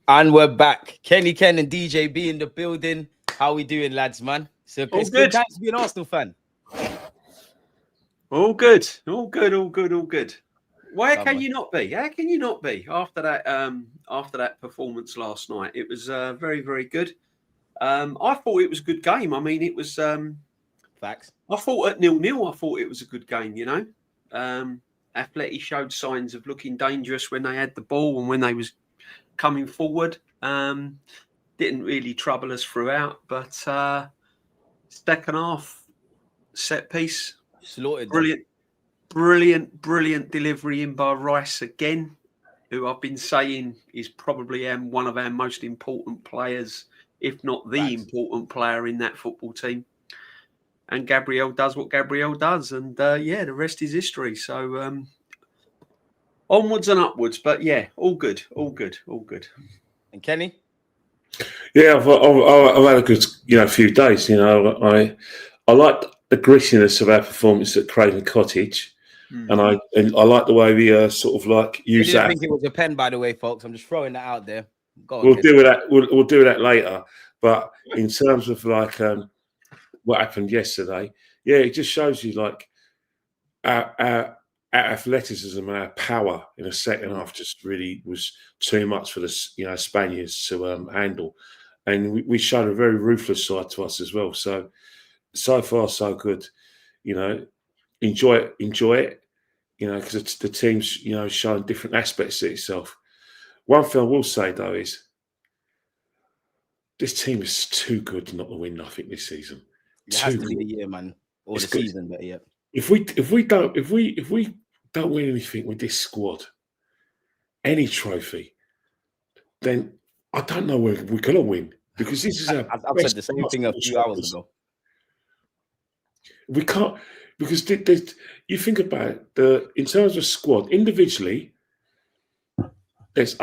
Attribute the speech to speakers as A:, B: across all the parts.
A: And we're back. Ken and DJB in the building. How we doing, lads, man? So it's good time to be an Arsenal fan.
B: All good. Why can you not be? How can you not be after that performance last night? It was very, very good. I thought it was a good game. I mean, it was
A: facts.
B: I thought at 0-0, I thought it was a good game, you know. Atleti showed signs of looking dangerous when they had the ball and when they was coming forward. Didn't really trouble us throughout, but second half set piece,
A: slaughtered.
B: Brilliant delivery in by Rice again, who I've been saying is probably one of our most important players, if not the important player in that football team. And Gabriel does what Gabriel does, and the rest is history. So onwards and upwards, but yeah, all good.
A: And Kenny?
C: Yeah, I've had a good few days. You know, I liked the grittiness of our performance at Craven Cottage. And I like the way we sort of like use that.
A: I think it was a pen, by the way, folks. I'm just throwing that out there.
C: We'll deal with that. We'll do that later. But in terms of like what happened yesterday, yeah, it just shows you like our athleticism and our power in the second half just really was too much for the Spaniards to handle, and we showed a very ruthless side to us as well. So far so good. You know, enjoy it. You know, because the team's showing different aspects of itself. One thing I will say though is this team is too good not to win nothing this season.
A: It has to be the year, man, or the season. But yeah, if
C: we don't win anything with this squad, any trophy, then I don't know where we're gonna win, because this is our
A: I've said the same thing a few hours ago.
C: We can't, because you think about it, in terms of squad individually, there's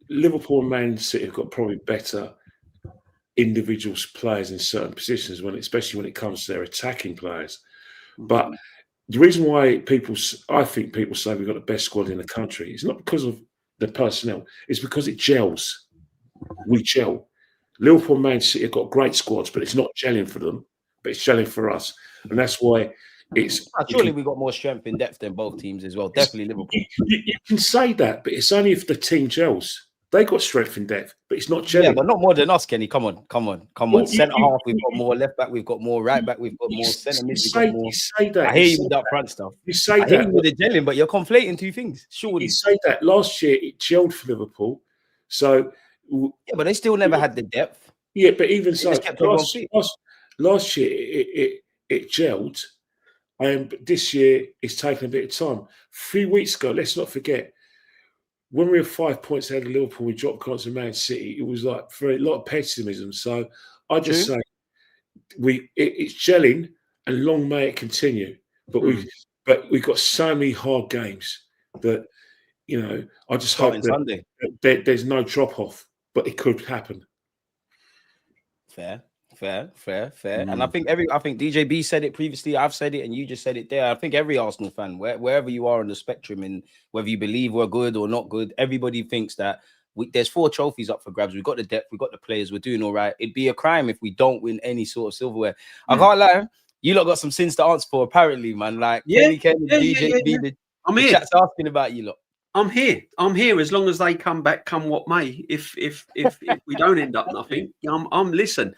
C: Liverpool and Man City have got probably better individual players in certain positions, especially when it comes to their attacking players. But the reason why I think people say we've got the best squad in the country is not because of the personnel, it's because it gels. We gel. Liverpool and Man City have got great squads, but it's not gelling for them, but it's gelling for us. And that's why it's...
A: Surely we got more strength in depth than both teams as well. Definitely Liverpool.
C: You can say that, but it's only if the team gels. They got strength in depth, but it's not gelling.
A: Yeah, but not more than us, Kenny. Come on. Centre half, we've got more. Left back, we've got more. Right back, we've got more. Centre mid, we've got more.
C: You say that.
A: I hear you with that front stuff.
C: You say that.
A: I hear you with the gelling, but you're conflating two things. Surely.
C: You say that. Last year, it gelled for Liverpool. So...
A: Yeah, but they still never had the depth.
C: Yeah, but even so, last year, it gelled. But this year, it's taken a bit of time. 3 weeks ago, let's not forget, when we were 5 points ahead of Liverpool, we dropped contra Man City. It was like a lot of pessimism. So I just say it's gelling, and long may it continue. But we've got so many hard games that I just hope that there's no drop off, but it could happen.
A: Fair. And I think DJB said it previously. I've said it, and you just said it there. I think every Arsenal fan, wherever you are on the spectrum, and whether you believe we're good or not good, everybody thinks that there's 4 trophies up for grabs. We've got the depth, we've got the players, we're doing all right. It'd be a crime if we don't win any sort of silverware. I can't lie, you lot got some sins to answer for, apparently, man. Like Kenny, DJB,
B: I'm here.
A: Chat's asking about you lot.
B: I'm here as long as they come back, come what may. If we don't end up nothing, I'm listen.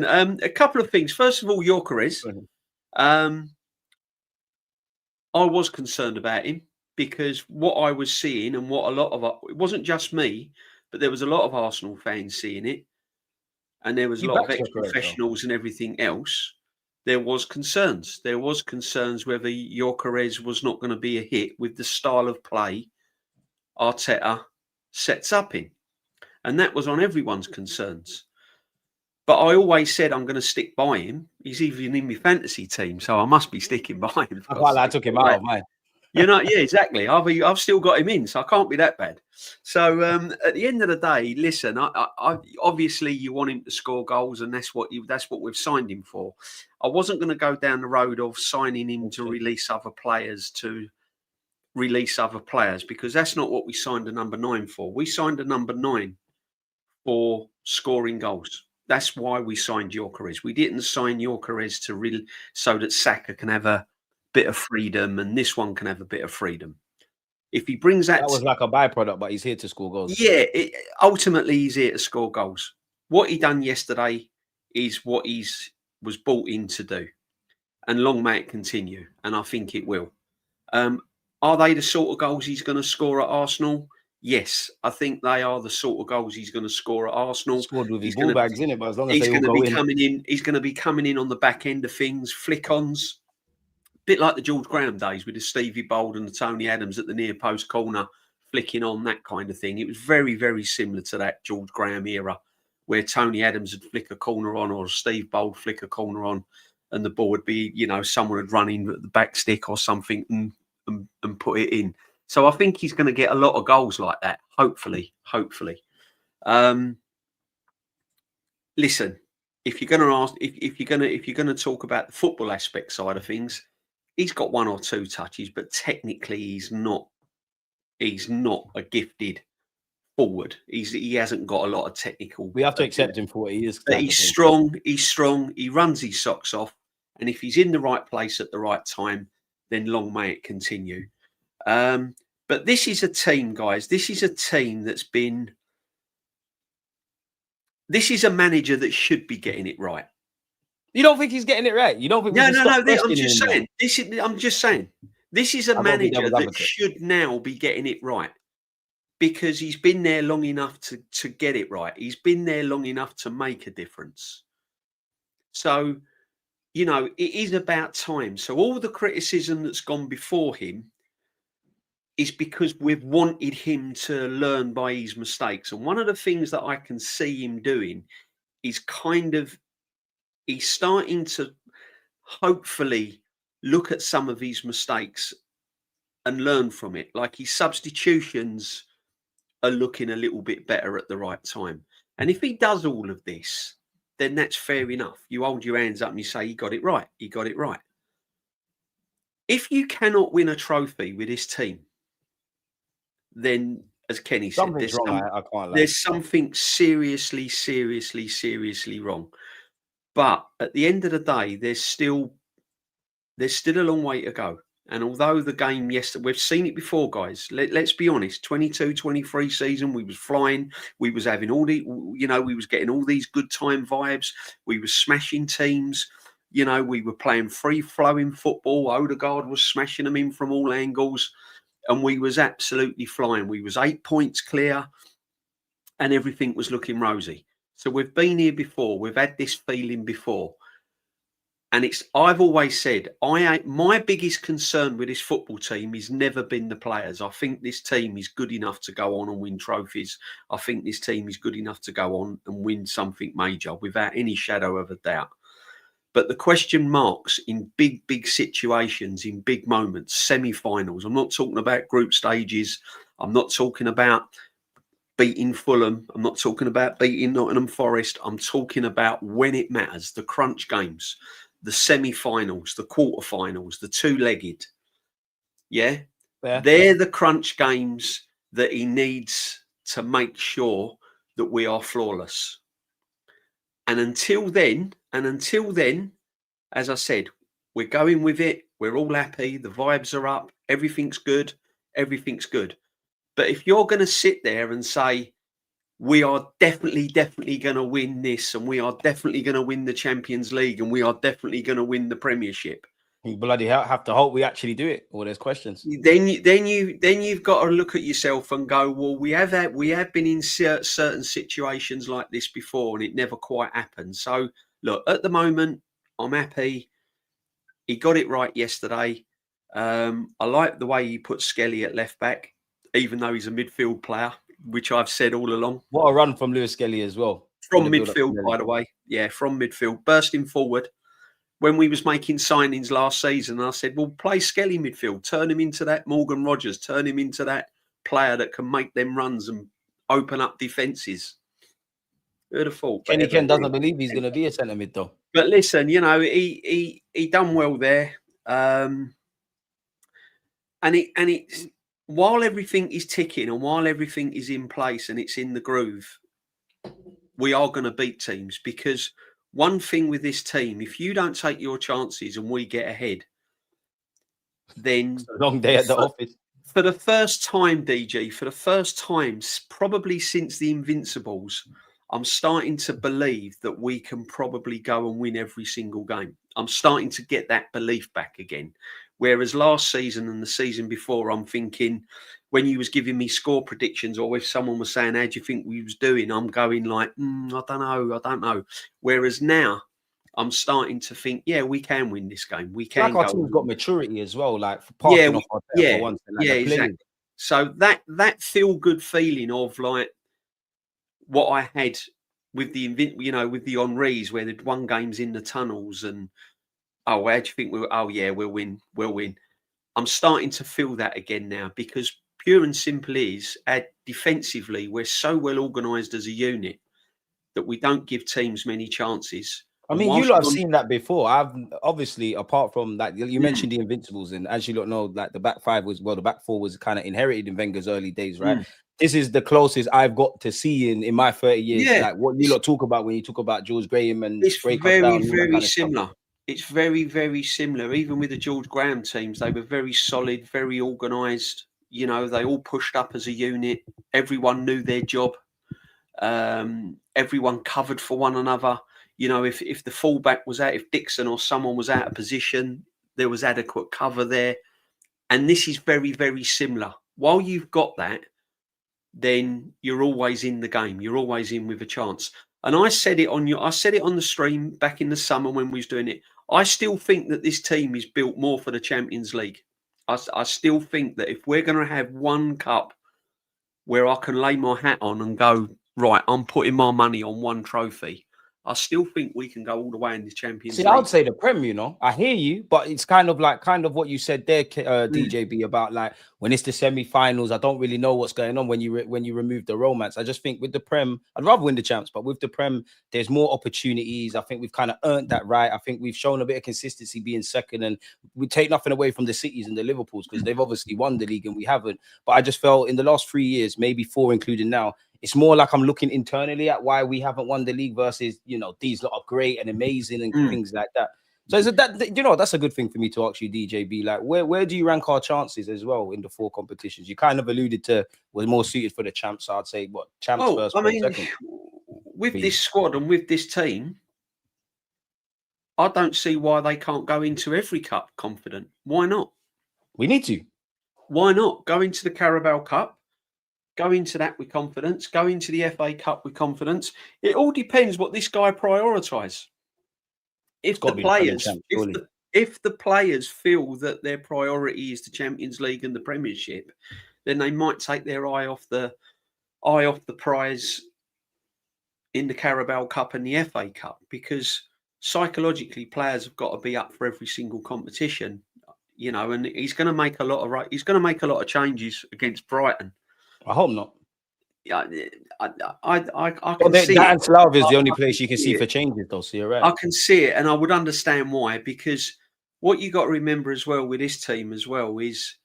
B: A couple of things. First of all, Gyokeres. I was concerned about him because what I was seeing, and what a lot of it wasn't just me, but there was a lot of Arsenal fans seeing it, and there was a lot of ex-professionals and everything else. There was concerns. There was concerns whether Gyokeres was not going to be a hit with the style of play Arteta sets up in, and that was on everyone's concerns. But I always said I'm going to stick by him. He's even in my fantasy team, so I must be sticking by him.
A: I took him out of mine.
B: Yeah, exactly. I've still got him in, so I can't be that bad. So at the end of the day, listen. I obviously you want him to score goals, and that's what we've signed him for. I wasn't going to go down the road of signing him to release other players because that's not what we signed a number 9 for. We signed a number 9 for scoring goals. That's why we signed Gyokeres. We didn't sign Gyokeres to really so that Saka can have a bit of freedom and this one can have a bit of freedom. If he brings that
A: was like a byproduct, but he's here to score goals.
B: Yeah, ultimately he's here to score goals. What he done yesterday is what was brought in to do, and long may it continue. And I think it will. Are they the sort of goals he's going to score at Arsenal? Yes, I think they are the sort of goals he's going to score at Arsenal.
A: Scored with his ball bags in it, but as long as
B: he's
A: they all go in,
B: coming in. He's going to be coming in on the back end of things, flick-ons, bit like the George Graham days with the Stevie Bold and the Tony Adams at the near post corner, flicking on, that kind of thing. It was very, very similar to that George Graham era where Tony Adams would flick a corner on or Steve Bold flick a corner on and the ball would be, someone would run in at the back stick or something and put it in. So I think he's going to get a lot of goals like that, hopefully. Listen, if you're going to ask, if you're going to talk about the football aspect side of things, he's got one or two touches, but technically he's not a gifted forward. He hasn't got a lot of technical.
A: We have to accept him for what he is.
B: But he's strong. He runs his socks off, and if he's in the right place at the right time, then long may it continue. But this is a team, guys. This is a team that's been. This is a manager that should be getting it right.
A: You don't think he's getting it right? You don't think?
B: No. I'm just saying. I'm just saying. This is a manager that should now be getting it right because he's been there long enough to get it right. He's been there long enough to make a difference. So, it is about time. So all the criticism that's gone before him is because we've wanted him to learn by his mistakes. And one of the things that I can see him doing is he's starting to hopefully look at some of his mistakes and learn from it. Like his substitutions are looking a little bit better at the right time. And if he does all of this, then that's fair enough. You hold your hands up and you say, he got it right. He got it right. If you cannot win a trophy with this team, then, as Kenny said, there's something seriously wrong. But at the end of the day, there's still a long way to go. And although the game yesterday, we've seen it before, guys. Let's be honest. 22-23 season, we was flying. We was having we was getting all these good time vibes. We were smashing teams. We were playing free-flowing football. Odegaard was smashing them in from all angles. And we was absolutely flying. We was 8 points clear and everything was looking rosy. So we've been here before. We've had this feeling before. And I've always said, my biggest concern with this football team has never been the players. I think this team is good enough to go on and win trophies. I think this team is good enough to go on and win something major without any shadow of a doubt. But the question marks in big situations, in big moments, semi-finals. I'm not talking about group stages. I'm not talking about beating Fulham. I'm not talking about beating Nottingham Forest. I'm talking about when it matters, the crunch games, the semi-finals, the quarterfinals, the two-legged. Yeah? They're the crunch games that he needs to make sure that we are flawless. And until then, as I said, we're going with it. We're all happy. The vibes are up. Everything's good. But if you're going to sit there and say, we are definitely going to win this and we are definitely going to win the Champions League and we are definitely going to win the Premiership.
A: You bloody have to hope we actually do it. Or there's questions.
B: Then you've got to look at yourself and go, well, we have been in certain situations like this before and it never quite happened. So look, at the moment, I'm happy. He got it right yesterday. I like the way he put Skelly at left back, even though he's a midfield player, which I've said all along.
A: What a run from Lewis Skelly as well.
B: From midfield, by the way. Yeah, from midfield. Bursting forward. When we was making signings last season, I said, well, play Skelly midfield. Turn him into that Morgan Rogers. Turn him into that player that can make them runs and open up defences. Who'd have thought?
A: Ken doesn't believe he's going to be a centre mid, though.
B: But listen, he done well there. And it's while everything is ticking and while everything is in place and it's in the groove, we are going to beat teams, because one thing with this team, if you don't take your chances and we get ahead, then
A: it's a long day at the office.
B: For the first time, DG, for the first time, probably since the Invincibles, I'm starting to believe that we can probably go and win every single game. I'm starting to get that belief back again. Whereas last season and the season before, I'm thinking, when you was giving me score predictions, or if someone was saying, how do you think we was doing? I'm going like, I don't know. Whereas now, I'm starting to think, yeah, we can win this game. We can.
A: Like our team's got maturity as well, like for
B: passing
A: off Arteta for once. Like
B: exactly. So that feel good feeling of like what I had with the with the Henrys, where they'd won games in the tunnels, and how do you think we'll win. I'm starting to feel that again now, because pure and simple is, defensively, we're so well organised as a unit that we don't give teams many chances.
A: I mean, you lot have seen that before. I've obviously, apart from that, you mentioned the Invincibles, and as you lot know, like the back four was kind of inherited in Wenger's early days, right? This is the closest I've got to seeing in my 30 years. Like what you lot talk about when you talk about George Graham and
B: it's very, very similar. It's very, very similar. Even with the George Graham teams, they were very solid, very organised. You know, they all pushed up as a unit. Everyone knew their job. Everyone covered for one another. You know, if the fullback was out, if Dixon or someone was out of position, there was adequate cover there. And this is very, very similar. While you've got that, then you're always in the game. You're always in with a chance. And I said it on the stream back in the summer when we was doing it. I still think that this team is built more for the Champions League. I still think that if we're going to have one cup where I can lay my hat on and go, right, I'm putting my money on one trophy, I still think we can go all the way in the Champions League.
A: I would say the Prem, you know. I hear you, but it's kind of what you said there, DJB, about like when it's the semi-finals, I don't really know what's going on when you remove the romance. I just think with the Prem, I'd rather win the champs, but with the Prem, there's more opportunities. I think we've kind of earned that right. I think we've shown a bit of consistency being second, and we take nothing away from the Cities and the Liverpools because they've obviously won the league and we haven't. But I just felt in the last 3 years, maybe 4 including now, it's more like I'm looking internally at why we haven't won the league versus, you know, these lot are great and amazing and things like that. So is it that, you know, that's a good thing for me to ask you, DJB. Like, where do you rank our chances as well in the 4 competitions? You kind of alluded to was more suited for the champs. So I'd say what champs first.
B: I mean, second. With this squad and with this team, I don't see why they can't go into every cup confident. Why not?
A: We need to.
B: Why not go into the Carabao Cup? Go into that with confidence. Go into the FA Cup with confidence. It all depends what this guy prioritises. If the players feel that their priority is the Champions League and the Premiership, then they might take their eye off the prize in the Carabao Cup and the FA Cup, because psychologically players have got to be up for every single competition, you know. And he's going to make a lot of changes against Brighton.
A: I hope not.
B: Yeah, I can see
A: that and Slav is the only place you can see for changes, though. So you're right.
B: I can see it, and I would understand why. Because what you got to remember as well with this team as well is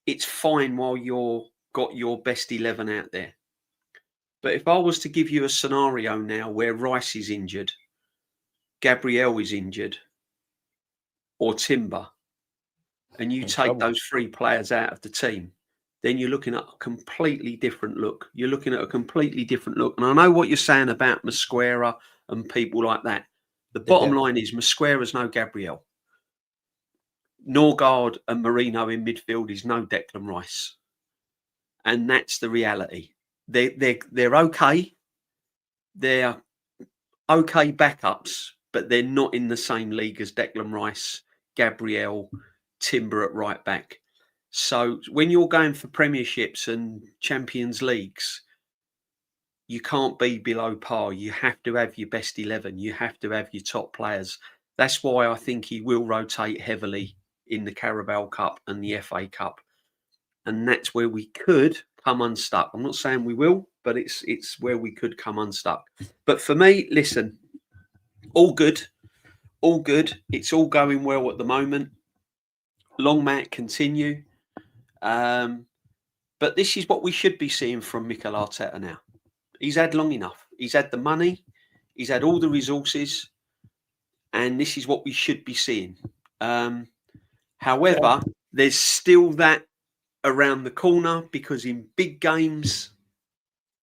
B: it's fine while you're got your best 11 out there. But if I was to give you a scenario now where Rice is injured, Gabriel is injured, or Timber, and you take those 3 players out of the team, then you're looking at a completely different look. And I know what you're saying about Mosquera and people like that. The bottom line is Mosquera's no Gabriel. Norgard and Marino in midfield is no Declan Rice. And that's the reality. They're okay. They're okay backups, but they're not in the same league as Declan Rice, Gabriel, Timber at right back. So when you're going for premierships and Champions Leagues, you can't be below par. You have to have your best 11. You have to have your top players. That's why I think he will rotate heavily in the Carabao Cup and the FA Cup. And that's where we could come unstuck. I'm not saying we will, but it's where we could come unstuck. But for me, listen, all good. All good. It's all going well at the moment. Long may it continue. But this is what we should be seeing from Mikel Arteta now. He's had long enough. He's had the money. He's had all the resources. And this is what we should be seeing. However, there's still that around the corner because in big games,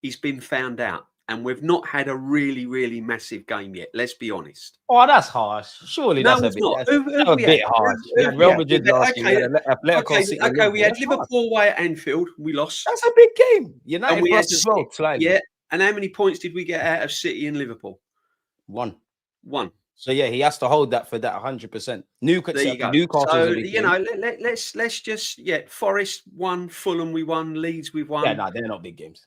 B: he's been found out. And we've not had a really, really massive game yet. Let's be honest.
A: Oh, that's harsh. Surely
B: no,
A: that's
B: it's not.
A: That's a bit harsh. We had Real Madrid last year.
B: Okay, we had Liverpool away at Anfield. We lost.
A: That's a big game. United we lost as well. Slightly.
B: Yeah. And how many points did we get out of City and Liverpool?
A: One.
B: So
A: yeah, he has to hold that for that 100%.
B: Newcastle. So let's just Forest won, Fulham we won, Leeds we've won.
A: Yeah, no, they're not big games.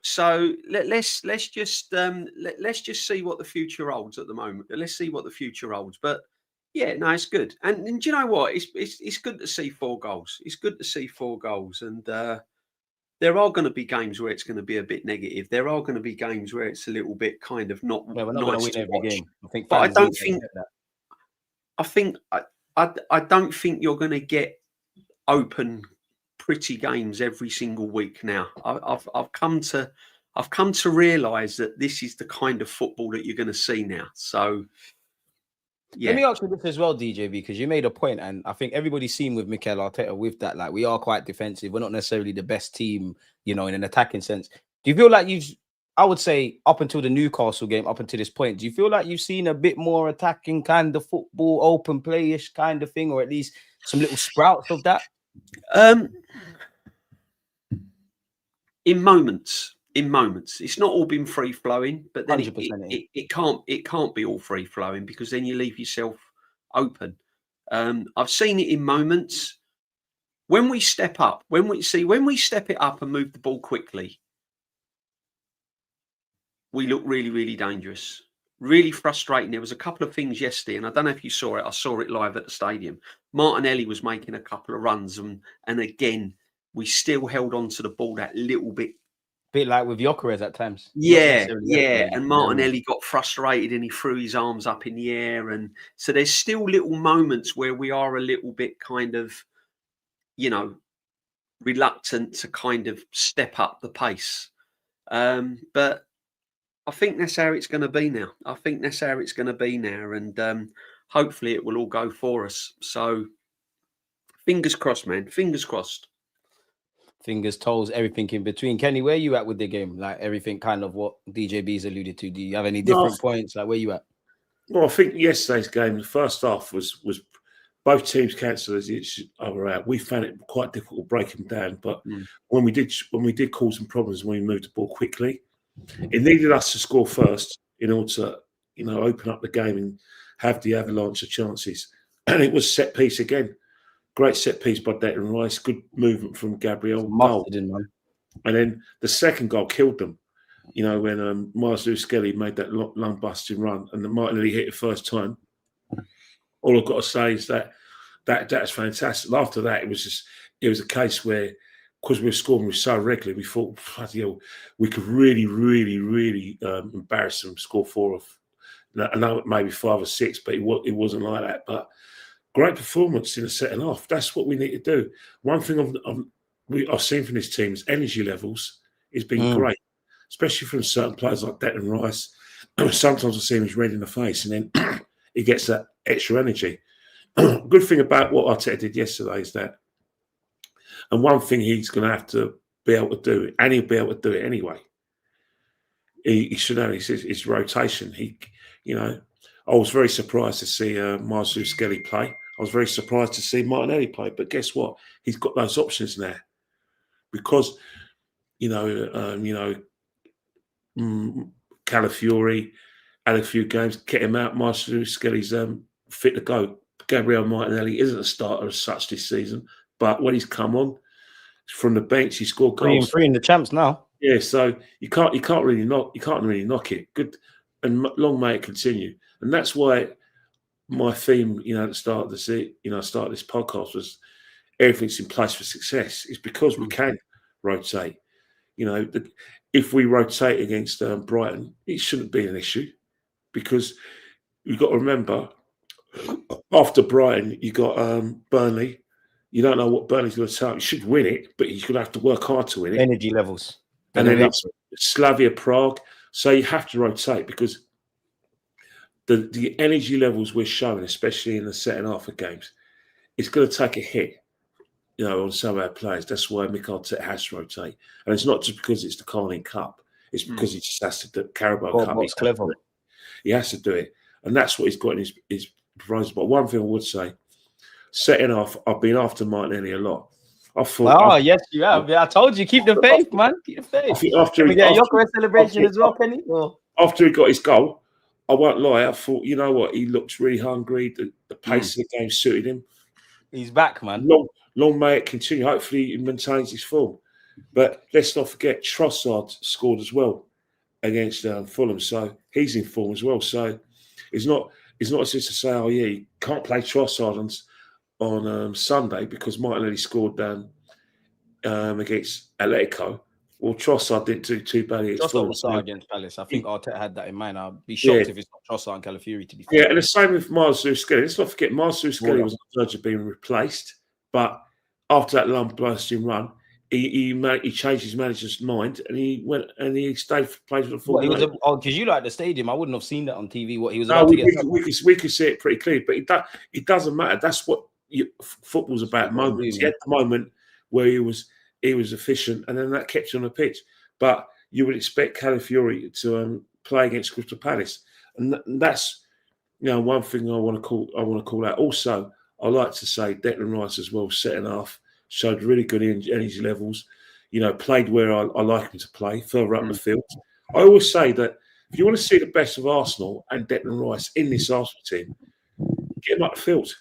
B: So let's just see what the future holds at the moment. Let's see what the future holds. But yeah, no, it's good. And do you know what? It's good to see 4 goals. It's good to see 4 goals. And there are going to be games where it's going to be a bit negative. There are going to be games where it's a little bit kind of not.
A: Yeah, we're not going to win every game.
B: I don't think. I don't think you're going to get open, pretty games every single week now. I've come to realise that this is the kind of football that you're going to see now. So. Yeah.
A: Let me ask you this as well, DJB, because you made a point, and I think everybody's seen with Mikel Arteta with that. Like, we are quite defensive. We're not necessarily the best team, in an attacking sense. Do you feel like I would say, up until the Newcastle game, up until this point, do you feel like you've seen a bit more attacking kind of football, open play-ish kind of thing, or at least some little sprouts of that?
B: In moments. It's not all been free flowing, but then it can't be all free flowing because then you leave yourself open. I've seen it in moments when we step up, when we step it up and move the ball quickly, we look really, really dangerous, really frustrating. There was a couple of things yesterday, and I don't know if you saw it. I saw it live at the stadium. Martinelli was making a couple of runs, and again, we still held on to the ball that little bit.
A: Bit like with Gyokeres at times.
B: Yeah. And Martinelli got frustrated and he threw his arms up in the air. And so there's still little moments where we are a little bit kind of, reluctant to kind of step up the pace. But I think that's how it's going to be now. And hopefully it will all go for us. So fingers crossed, man. Fingers crossed.
A: Fingers, toes, everything in between. Kenny, where are you at with the game? Like everything kind of what DJB's alluded to. Do you have any different points? Like where you at?
C: Well, I think yesterday's game, the first half was both teams cancelled each other out. We found it quite difficult to break them down. But when we did cause some problems when we moved the ball quickly, it needed us to score first in order to, open up the game and have the avalanche of chances. And it was set piece again. Great set piece by Declan Rice. Good movement from Gabriel. And then the second goal killed them. When Martinelli made that long busting run and the Martinelli hit it first time. All I've got to say is that's fantastic. After that, it was a case where, because we were scoring so regularly, we thought, we could really, really, really embarrass them, score 4 I know maybe 5 or 6, but it wasn't like that. But great performance in the second half. That's what we need to do. One thing I've seen from this team is energy levels has been great, especially from certain players like Declan Rice. Sometimes I see him as red in the face, and then he gets that extra energy. Good thing about what Arteta did yesterday is that, and one thing he's going to have to be able to do, and he'll be able to do it anyway. He should know his rotation. I was very surprised to see Martinelli play. I was very surprised to see Martinelli play. But guess what? He's got those options now. Because, Calafiori had a few games, get him out. Martinelli's fit to go. Gabriel Martinelli isn't a starter as such this season. But when he's come on, from the bench, he scored goals.
A: 3-3 in the champs now.
C: Yeah, so you can't really knock it. Good, and long may it continue. And that's why my theme, at the start of this podcast was everything's in place for success. It's because we can rotate. If we rotate against Brighton, it shouldn't be an issue because you've got to remember after Brighton, you got Burnley. You don't know what Burnley's going to take. You should win it, but you're going to have to work hard to win it.
A: Energy levels.
C: And then it's Slavia Prague. So you have to rotate because the energy levels we're showing, especially in the second half of games, it's going to take a hit, on some of our players. That's why Mikel Arteta has to rotate. And it's not just because it's the Carling Cup. It's because he just has to do Carabao Cup.
A: What's clever.
C: He has to do it. And that's what he's got in his proposal. But one thing I would say, setting off, I've been after Martinelli a lot. I thought.
A: Yes, you have. Yeah, I told you, keep the faith, man. Keep the faith.
C: I think after
A: we get a Gyökeres celebration as well, Kenny.
C: After he got his goal, I won't lie. I thought, you know what? He looks really hungry. The pace of the game suited him.
A: He's back, man.
C: Long may it continue. Hopefully, he maintains his form. But let's not forget, Trossard scored as well against Fulham, so he's in form as well. So it's not just to say, oh yeah, you can't play Trossard on Sunday because Martinelli scored against Atletico. Well, Trossard didn't do too badly against Fulham.
A: Trossard was against Palace. I think Arteta had that in mind. I'd be shocked if it's not Trossard and Calafiori to be fair.
C: Yeah, and the same with Miles Lewis-Skelly. Let's not forget, Miles Lewis-Skelly was on the verge of being replaced, but after that long bursting run, he changed his manager's mind and he went and he stayed played for the full.
A: Because you like the stadium, I wouldn't have seen that on TV. What he was about to get.
C: We could see it pretty clearly, but it doesn't matter. That's what football's about. Moments. He had the moment where he was efficient, and then that kept you on the pitch. But you would expect Calafiori to play against Crystal Palace, and that's one thing I want to call out. Also, I like to say Declan Rice as well, setting off. Showed really good energy levels, played where I like him to play, further up the field. I always say that if you want to see the best of Arsenal and Declan Rice in this Arsenal team, get him up the field.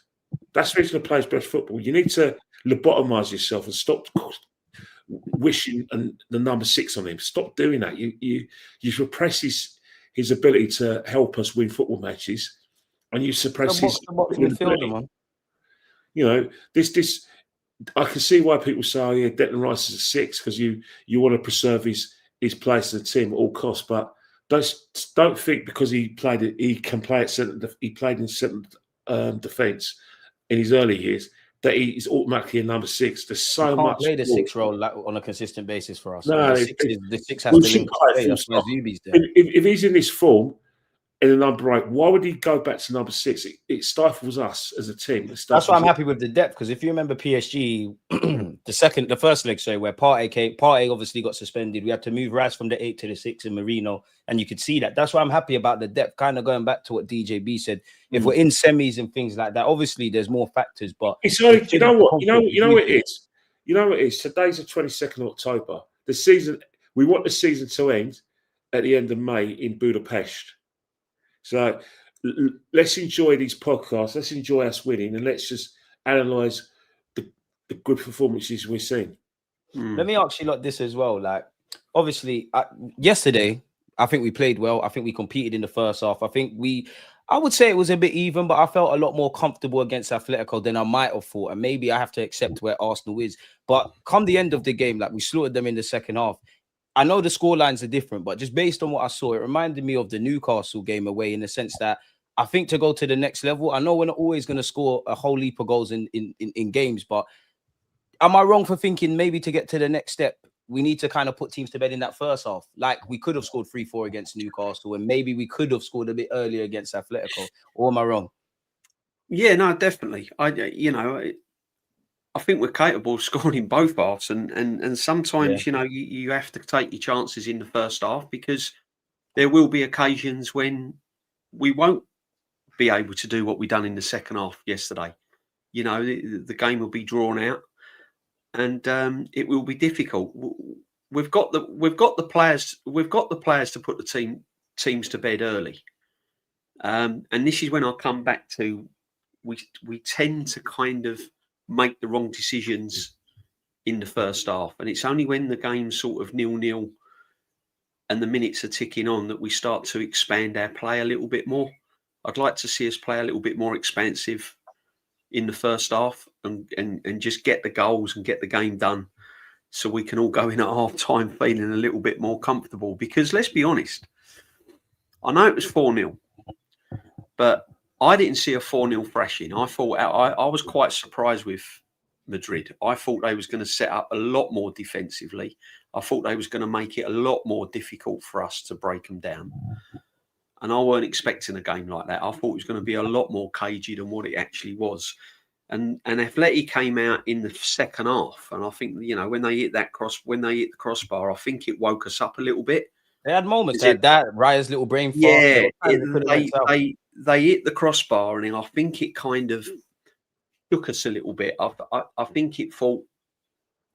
C: That's where he's going to play his best football. You need to lobotomise yourself and stop wishing the number 6 on him. Stop doing that. You repress his ability to help us win football matches, and you suppress his
A: midfielder,
C: man. This. I can see why people say, "Oh yeah, Declan Rice is a 6" because you want to preserve his place in the team at all costs. But don't think because he can play at centre. He played in centre defence in his early years that he is automatically a number 6. There's so much.
A: Play the 6 role on a consistent basis for us.
C: No,
A: the 6 has to link.
C: If he's in this form. In a number 8, why would he go back to number 6? It stifles us as a team.
A: That's why I'm happy with the depth, because if you remember PSG, the first leg, where Partey obviously got suspended, we had to move Raz from the 8 to the 6 in Marino, and you could see that. That's why I'm happy about the depth. Kind of going back to what DJB said, if we're in semis and things like that, obviously there's more factors. But
C: it's like, you know what it is. You know what it is. Today's the 22nd of October. The season. We want the season to end at the end of May in Budapest. So let's enjoy these podcasts. Let's enjoy us winning, and let's just analyse the good performances we're seeing.
A: Let me ask you this as well. Obviously, yesterday, I think we played well. I think we competed in the first half. I would say it was a bit even, but I felt a lot more comfortable against Atletico than I might have thought. And maybe I have to accept where Arsenal is. But come the end of the game, we slaughtered them in the second half. I know the scorelines are different, but just based on what I saw, it reminded me of the Newcastle game away in the sense that I think to go to the next level, I know we're not always going to score a whole heap of goals in games, but am I wrong for thinking maybe to get to the next step, we need to kind of put teams to bed in that first half? We could have scored 3-4 against Newcastle, and maybe we could have scored a bit earlier against Atletico. Or am I wrong?
B: Yeah, no, definitely. I think we're capable of scoring in both halves, and sometimes you have to take your chances in the first half because there will be occasions when we won't be able to do what we done in the second half yesterday. The game will be drawn out, and it will be difficult. We've got the players to put the teams to bed early, and this is when I come back to we tend to kind of make the wrong decisions in the first half, and it's only when the game's sort of 0-0 and the minutes are ticking on that we start to expand our play a little bit more. I'd like to see us play a little bit more expansive in the first half and just get the goals and get the game done so we can all go in at half time feeling a little bit more comfortable, because let's be honest, I know it was 4-0, but I didn't see a 4-0 thrashing. I thought I was quite surprised with Madrid. I thought they was going to set up a lot more defensively. I thought they was going to make it a lot more difficult for us to break them down. And I weren't expecting a game like that. I thought it was going to be a lot more cagey than what it actually was. And Atleti came out in the second half, and I think, you know, when they hit the crossbar, I think it woke us up a little bit.
A: They had moments. They had that Raya's little brain fart.
B: Yeah, they hit the crossbar, and I think it kind of shook us a little bit. I think it thought,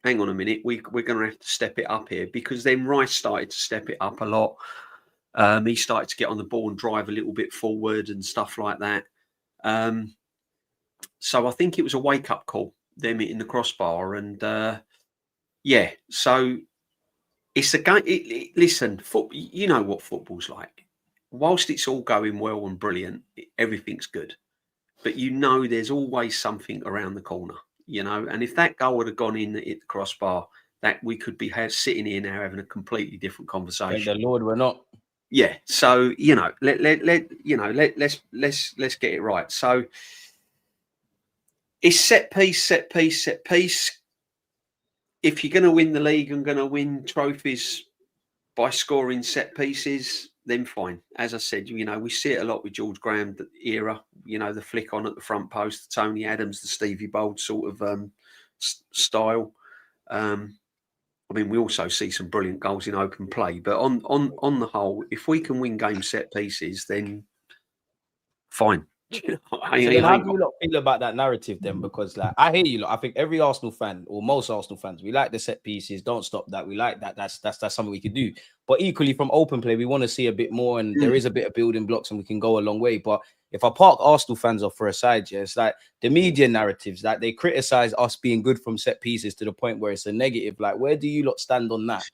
B: hang on a minute, we're going to have to step it up here, because then Rice started to step it up a lot. He started to get on the ball and drive a little bit forward and stuff like that. So I think it was a wake-up call, them hitting the crossbar. And, yeah, so it's a game. Listen, you know what football's like. Whilst it's all going well and brilliant, everything's good. But you know there's always something around the corner, you know. And if that goal would have gone in at the crossbar, that we could be sitting here now having a completely different conversation.
A: Thank the Lord, we're not.
B: Yeah. So, you know, let's get it right. So it's set piece. If you're going to win the league and going to win trophies by scoring set pieces, then fine. As I said, you know, we see it a lot with George Graham era, you know, the flick on at the front post, the Tony Adams, the Stevie Bold sort of style. I mean, we also see some brilliant goals in open play. But on the whole, if we can win game set pieces, then fine.
A: So then how do you lot feel about that narrative then? Because like, I hear you lot. I think every Arsenal fan, or most Arsenal fans, we like the set pieces. Don't stop that. We like that. That's something we can do. But equally from open play, we want to see a bit more, and there is a bit of building blocks, and we can go a long way. But if I park Arsenal fans off for a side, yeah, it's like the media narratives, like they criticize us being good from set pieces to the point where it's a negative. Like, where do you lot stand on that?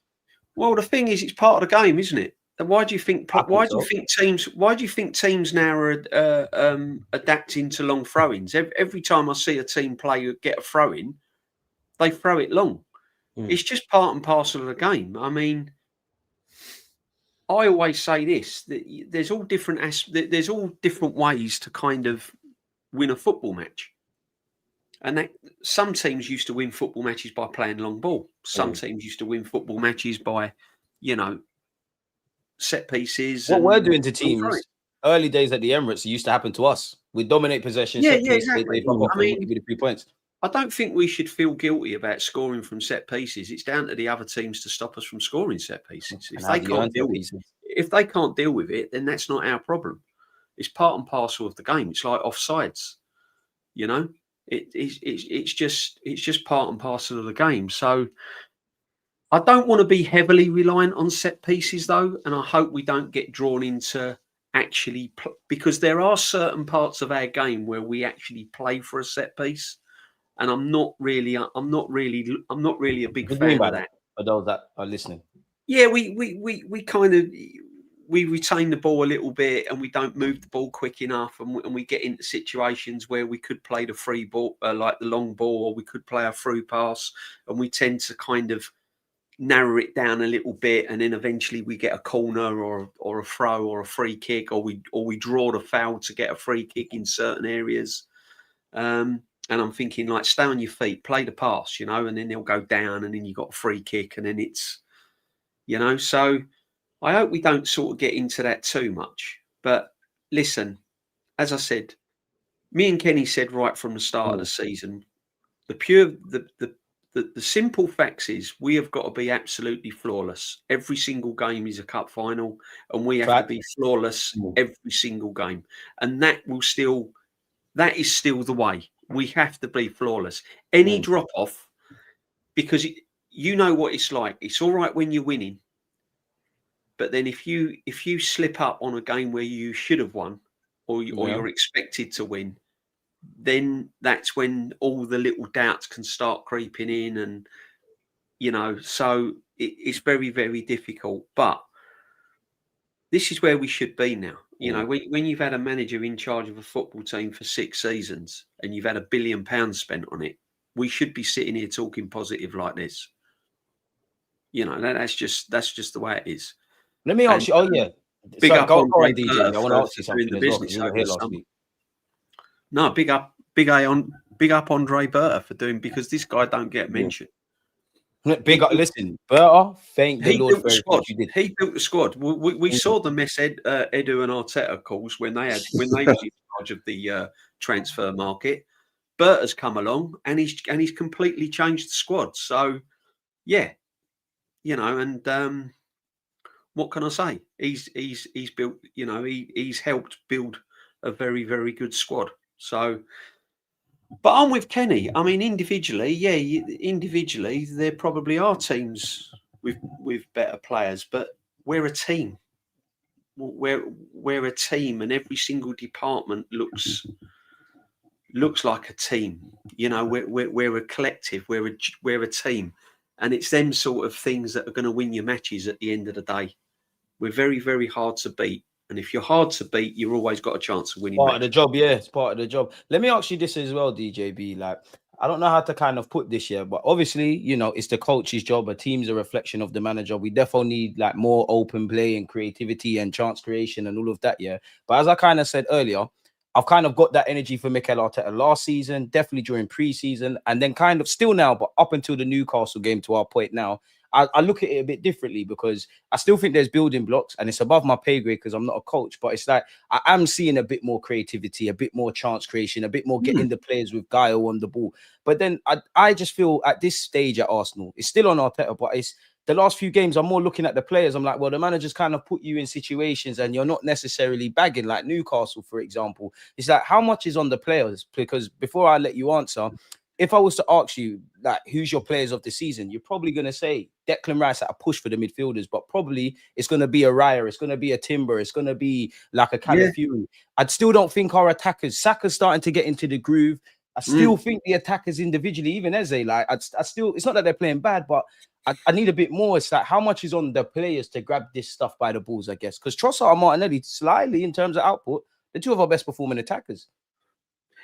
B: Well, the thing is, it's part of the game, isn't it? Why do you think? Why do you think teams now are adapting to long throw-ins? Every time I see a team get a throw-in, they throw it long. It's just part and parcel of the game. I mean, I always say this: that there's all different ways to kind of win a football match, and that some teams used to win football matches by playing long ball. Some teams used to win football matches by, you know, set pieces.
A: What we're doing to teams early days at the Emirates, it used to happen to us. We dominate possession.
B: Yeah, exactly.
A: I mean, give you the 3 points.
B: I don't think we should feel guilty about scoring from set pieces. It's down to the other teams to stop us from scoring set pieces. If they can't deal with it, then that's not our problem. It's part and parcel of the game. It's like offsides, you know. It's just part and parcel of the game. So I don't want to be heavily reliant on set pieces, though, and I hope we don't get drawn into actually because there are certain parts of our game where we actually play for a set piece, and I'm not really a big fan of that.
A: For those that are listening,
B: yeah, we kind of retain the ball a little bit, and we don't move the ball quick enough, and we get into situations where we could play the free ball, like the long ball, or we could play a through pass, and we tend to kind of narrow it down a little bit, and then eventually we get a corner or a throw or a free kick, or we draw the foul to get a free kick in certain areas. And I'm thinking, like, stay on your feet, play the pass, you know, and then they'll go down, and then you got a free kick, and then it's, you know. So I hope we don't sort of get into that too much. But listen, as I said, me and Kenny said right from the start of the season, the simple facts is we have got to be absolutely flawless. Every single game is a cup final, and we have to be flawless every single game. And that is still the way. We have to be flawless. Any drop off, because you know what it's like. It's all right when you're winning, but then if you slip up on a game where you should have won, or you're expected to win, then that's when all the little doubts can start creeping in, and you know, so it's very, very difficult. But this is where we should be now. You know, when you've had a manager in charge of a football team for 6 seasons and you've had £1 billion spent on it, we should be sitting here talking positive like this. You know, that's just the way it is.
A: Let me ask you. Oh yeah,
B: big up on
A: DJ. I want to ask you something as well. You were here last week.
B: No, big A on big up Andre Berta for doing, because this guy don't get mentioned.
A: Big up, listen, Berta, thank the Lord for everything you did.
B: He built the squad. We saw the mess Edu and Arteta calls when they was in charge of the transfer market. Berta's come along and he's completely changed the squad. So yeah, you know, and what can I say? He's built, you know, he's helped build a very, very good squad. So, but I'm with Kenny. I mean, individually, individually, there probably are teams with better players, but we're a team. We're a team, and every single department looks like a team. You know, we're a collective. We're a team, and it's them sort of things that are going to win your matches at the end of the day. We're very, very hard to beat. And if you're hard to beat, you've always got a chance of winning.
A: Part of the job, yeah. It's part of the job. Let me ask you this as well, DJB. Like, I don't know how to kind of put this here, but obviously, you know, it's the coach's job. A team's a reflection of the manager. We definitely need like more open play and creativity and chance creation and all of that, yeah. But as I kind of said earlier, I've kind of got that energy for Mikel Arteta last season, definitely during pre-season, and then kind of still now, but up until the Newcastle game to our point now, I look at it a bit differently, because I still think there's building blocks, and it's above my pay grade because I'm not a coach, but it's like I am seeing a bit more creativity, a bit more chance creation, a bit more getting the players with guile on the ball. But then I just feel at this stage at Arsenal, it's still on Arteta, but it's the last few games, I'm more looking at the players. I'm like, well, the manager's kind of put you in situations and you're not necessarily bagging, like Newcastle, for example. It's like, how much is on the players? Because before I let you answer, if I was to ask you, like, who's your players of the season, you're probably going to say Declan Rice at a push for the midfielders, but probably it's going to be a Raya, it's going to be a Timber, it's going to be like a Calafiori. I still don't think our attackers, Saka's starting to get into the groove. I still think the attackers individually, even Eze, like, I still, it's not that they're playing bad, but I need a bit more. It's like, how much is on the players to grab this stuff by the balls, I guess? Because Trossard and Martinelli, slightly in terms of output, they're two of our best performing attackers.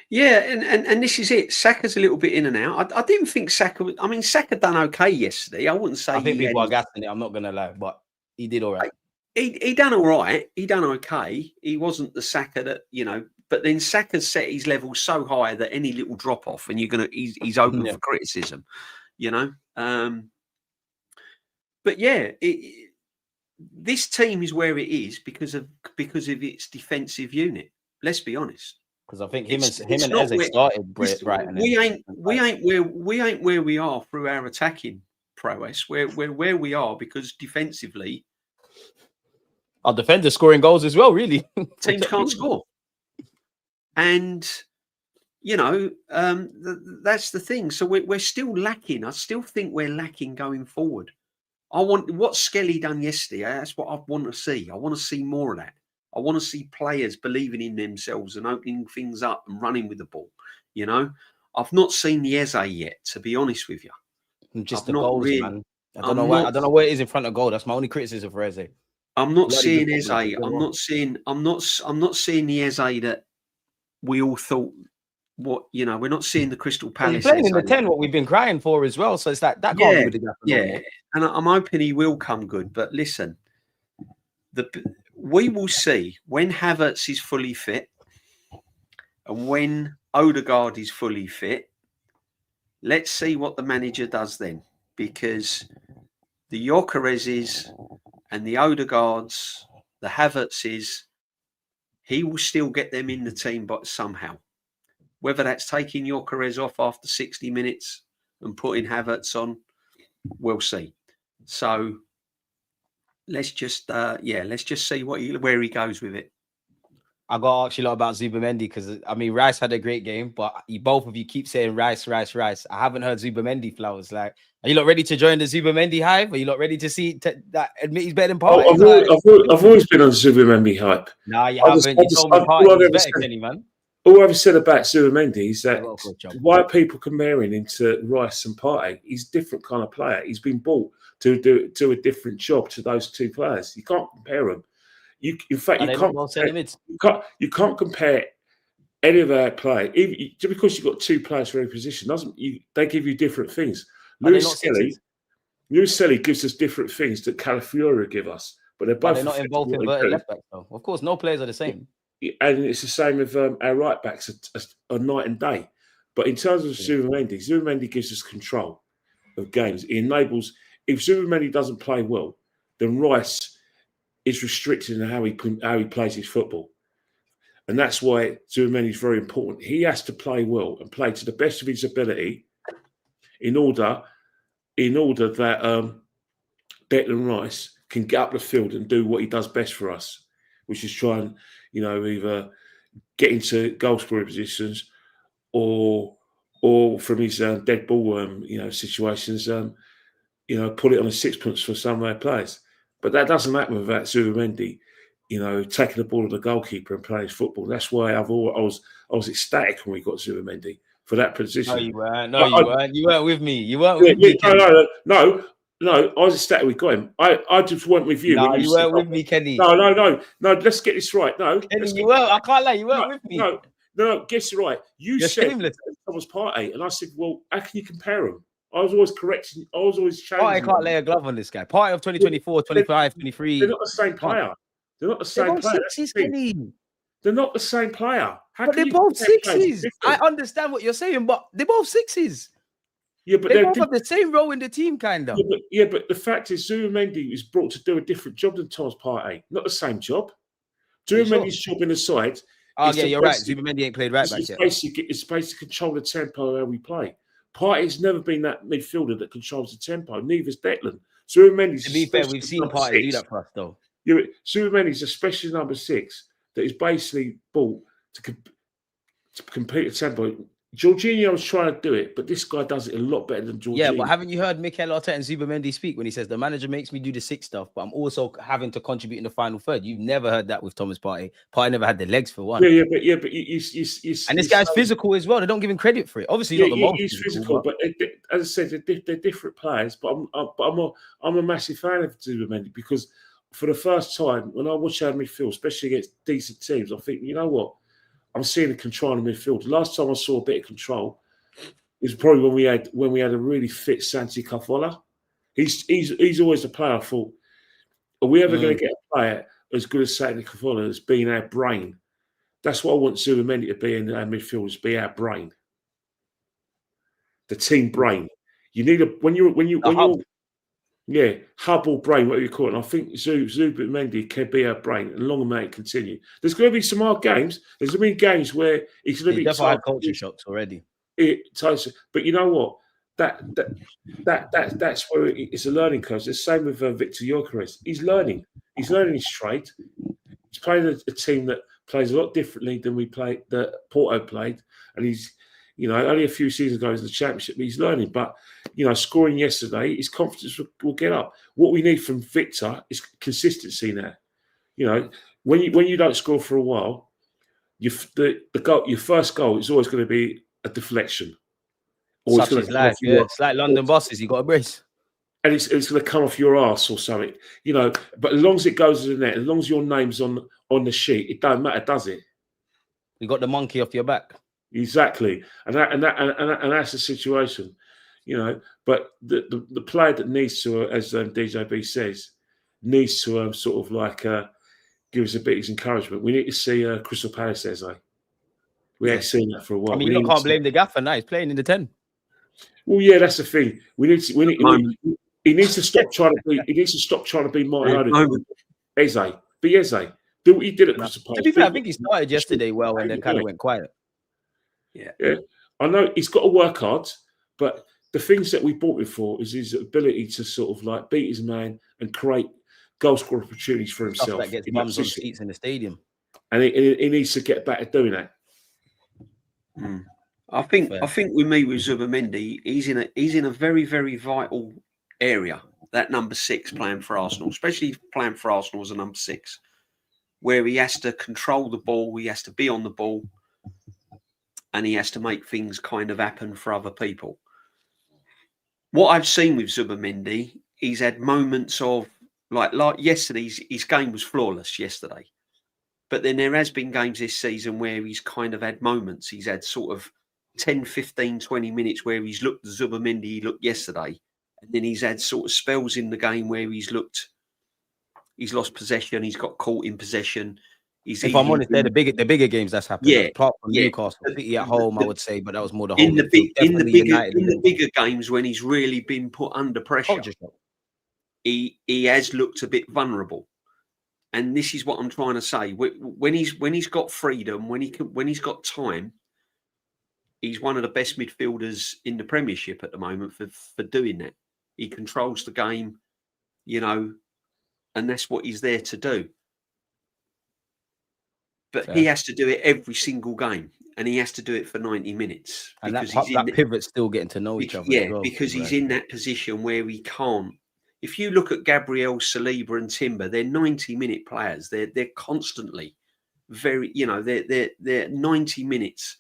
B: Yeah, and this is it. Saka's a little bit in and out. I didn't think Saka. I mean, Saka done okay yesterday. I wouldn't say.
A: I think people are gassing it. I'm not gonna lie, but he did all right.
B: He done all right. He done okay. He wasn't the Saka that, you know. But then Saka's set his level so high that any little drop off, and he's open for criticism, you know. But yeah, this team is where it is because of its defensive unit. Let's be honest.
A: Because I think him and Eze started right.
B: We ain't where we are through our attacking prowess. We're where we are because defensively,
A: our defenders scoring goals as well. Really,
B: teams can't score, and you know that's the thing. So we're still lacking. I still think we're lacking going forward. I want what Skelly done yesterday. That's what I want to see. I want to see more of that. I want to see players believing in themselves and opening things up and running with the ball. You know, I've not seen the Eze yet, to be honest with you.
A: Just the goals, man. I don't know why. I don't know where it is in front of goal. That's my only criticism for Eze.
B: I'm not seeing Eze. I'm not seeing the Eze that we all thought. What, you know, we're not seeing the Crystal Palace.
A: He's playing in the 10, what we've been crying for as well. So it's like that can't be with the gap.
B: Yeah, and I'm hoping he will come good. But listen, we will see when Havertz is fully fit and when Odegaard is fully fit. Let's see what the manager does then, because the Gyokereses and the Odegaards, the Havertzes, he will still get them in the team, but somehow. Whether that's taking Gyokeres off after 60 minutes and putting Havertz on, we'll see. So let's just see where he goes with it.
A: I got to ask you a lot about Zubimendi because, I mean, Rice had a great game, but both of you keep saying Rice. I haven't heard Zubimendi flowers. Like, are you not ready to join the Zubimendi hype? Are you not ready to see that admit he's better than Partey?
C: I've always been on Zubimendi hype.
A: Nah, you haven't. You told me Partey is better, Kenny, man.
C: All I've said about Zubimendi is that why are people comparing him to Rice and Partey? He's a different kind of player. He's been bought to do a different job to those two players. You can't compare them. You can't compare any of our play. Just because you've got two players for every position they give you different things. Lewis Skelly gives us different things that Calafiori give us, but they're both
A: not involved in left back though. Of course, no players are the same.
C: And it's the same with our right backs, a night and day. But in terms of Zubimendi gives us control of games. He enables. If Zubimendi doesn't play well, then Rice is restricted in how he plays his football, and that's why Zubimendi is very important. He has to play well and play to the best of his ability, in order that Declan Rice can get up the field and do what he does best for us, which is try and either get into goal scoring positions or from his dead ball situations put it on a sixpence for some of their players. But that doesn't happen without Zubimendi, taking the ball to the goalkeeper and playing his football. That's why I was ecstatic when we got Zubimendi for that position.
A: No, you weren't. No, you weren't. You weren't with me. You weren't with me.
C: No. I was ecstatic we got him. I just went with you.
A: No, you weren't with me, Kenny.
C: No. Let's get this right. No,
A: Kenny, you weren't. I can't lie. You weren't with me.
C: No. Guess right. You're said Thomas Partey, and I said, well, how can you compare them? I was always correcting. I was always changing.
A: Partey can't lay a glove on this guy. Partey of 2024, 25, 23.
C: They're not the same player. They're not the same player.
A: Sixes, Kenny.
C: They're not the same player.
A: But they're both sixes. I understand what you're saying, but they're both sixes.
C: Yeah, but
A: they both have the same role in the team, kind of.
C: Yeah, but the fact is, Zubimendi is brought to do a different job than Thomas Partey. Not the same job. Zubimendi's job in the side.
A: Oh yeah, you're right. Zubimendi ain't played right back yet.
C: It's basically control the tempo how we play. Partey's never been that midfielder that controls the tempo. Neither's Declan. Zubimendi's.
A: To be fair, we've seen Partey do that for us, though.
C: Yeah, Zubimendi's a special number 6 that is basically bought to compete the tempo. Jorginho was trying to do it, but this guy does it a lot better than Jorginho.
A: Yeah, but haven't you heard Mikel Arteta and Zubimendi speak when he says the manager makes me do the 6 stuff, but I'm also having to contribute in the final third? You've never heard that with Thomas Partey. Partey never had the legs for one.
C: Yeah, but you
A: and this guy's physical as well. They don't give him credit for it. Obviously, not the most.
C: He's physical, but as I said, they're different players. But I'm a massive fan of Zubimendi because for the first time when I watch our midfield, especially against decent teams, I think, you know what? I'm seeing a control in the midfield. The last time I saw a bit of control is probably when we had a really fit Santi Cazorla. He's always the player I thought, are we ever going to get a player as good as Santi Cazorla as being our brain? That's what I want Zubimendi to be in our midfield, is be our brain. The team brain. You need hub or brain, whatever you call it. And I think Zubimendi can be our brain, and long may it continue. There's going to be some hard games. There's going to be games where he's going to be
A: definitely had culture shocks already.
C: But you know what? That's where it's a learning curve. It's the same with Viktor Gyökeres. He's learning his trade. He's playing a team that plays a lot differently than that Porto played, and he's only a few seasons ago in the Championship, he's learning. But, scoring yesterday, his confidence will get up. What we need from Victor is consistency now. When you don't score for a while, your first goal is always going to be a deflection.
A: Such is life, yeah. It's like London buses, you got to brace.
C: And it's going to come off your arse or something, But as long as it goes to the net, as long as your name's on the sheet, it don't matter, does it?
A: You got the monkey off your back.
C: Exactly, and that's the situation, But the player that needs to, as DJB says, needs to sort of give us a bit of encouragement. We need to see Crystal Palace, we ain't seen that for a while.
A: I mean, you can't blame the gaffer now. He's playing in the 10.
C: Well, yeah, that's the thing. He needs to stop trying to be. He needs to stop trying to be Martin Eze. Be Eze. Do what he did at Crystal Palace.
A: To be fair, I think he started yesterday well and then kind of went quiet.
C: Yeah. I know he's got to work hard, but the things that we bought him for is his ability to sort of beat his man and create goal scoring opportunities for himself.
A: Stuff that gets bums on seats in the stadium.
C: And he needs to get back at doing that.
B: I think with me with Zubimendi, he's in a very, very vital area. That number 6 playing for Arsenal, especially playing for Arsenal as a number 6, where he has to control the ball, he has to be on the ball, and he has to make things kind of happen for other people. What I've seen with Zubimendi, he's had moments of like yesterday. His game was flawless yesterday, but then there has been games this season where he's kind of had moments. He's had sort of 10, 15, 20 minutes where he's looked the Zubimendi he looked yesterday, and then he's had sort of spells in the game where he's lost possession, he's got caught in possession,
A: If I'm honest, they're the bigger games that's happened.
B: Yeah,
A: Apart from Newcastle, City at home, I would say, but that was more the whole
B: in the bigger games when he's really been put under pressure. He has looked a bit vulnerable, and this is what I'm trying to say. When he's got freedom, when he's got time, he's one of the best midfielders in the Premiership at the moment for doing that. He controls the game, and that's what he's there to do. But he has to do it every single game, and he has to do it for 90 minutes.
A: And that pivot's still getting to know each other.
B: Yeah, because he's in that position where he can't. If you look at Gabriel, Saliba, and Timber, they're 90-minute players. They're constantly very, they're 90 minutes.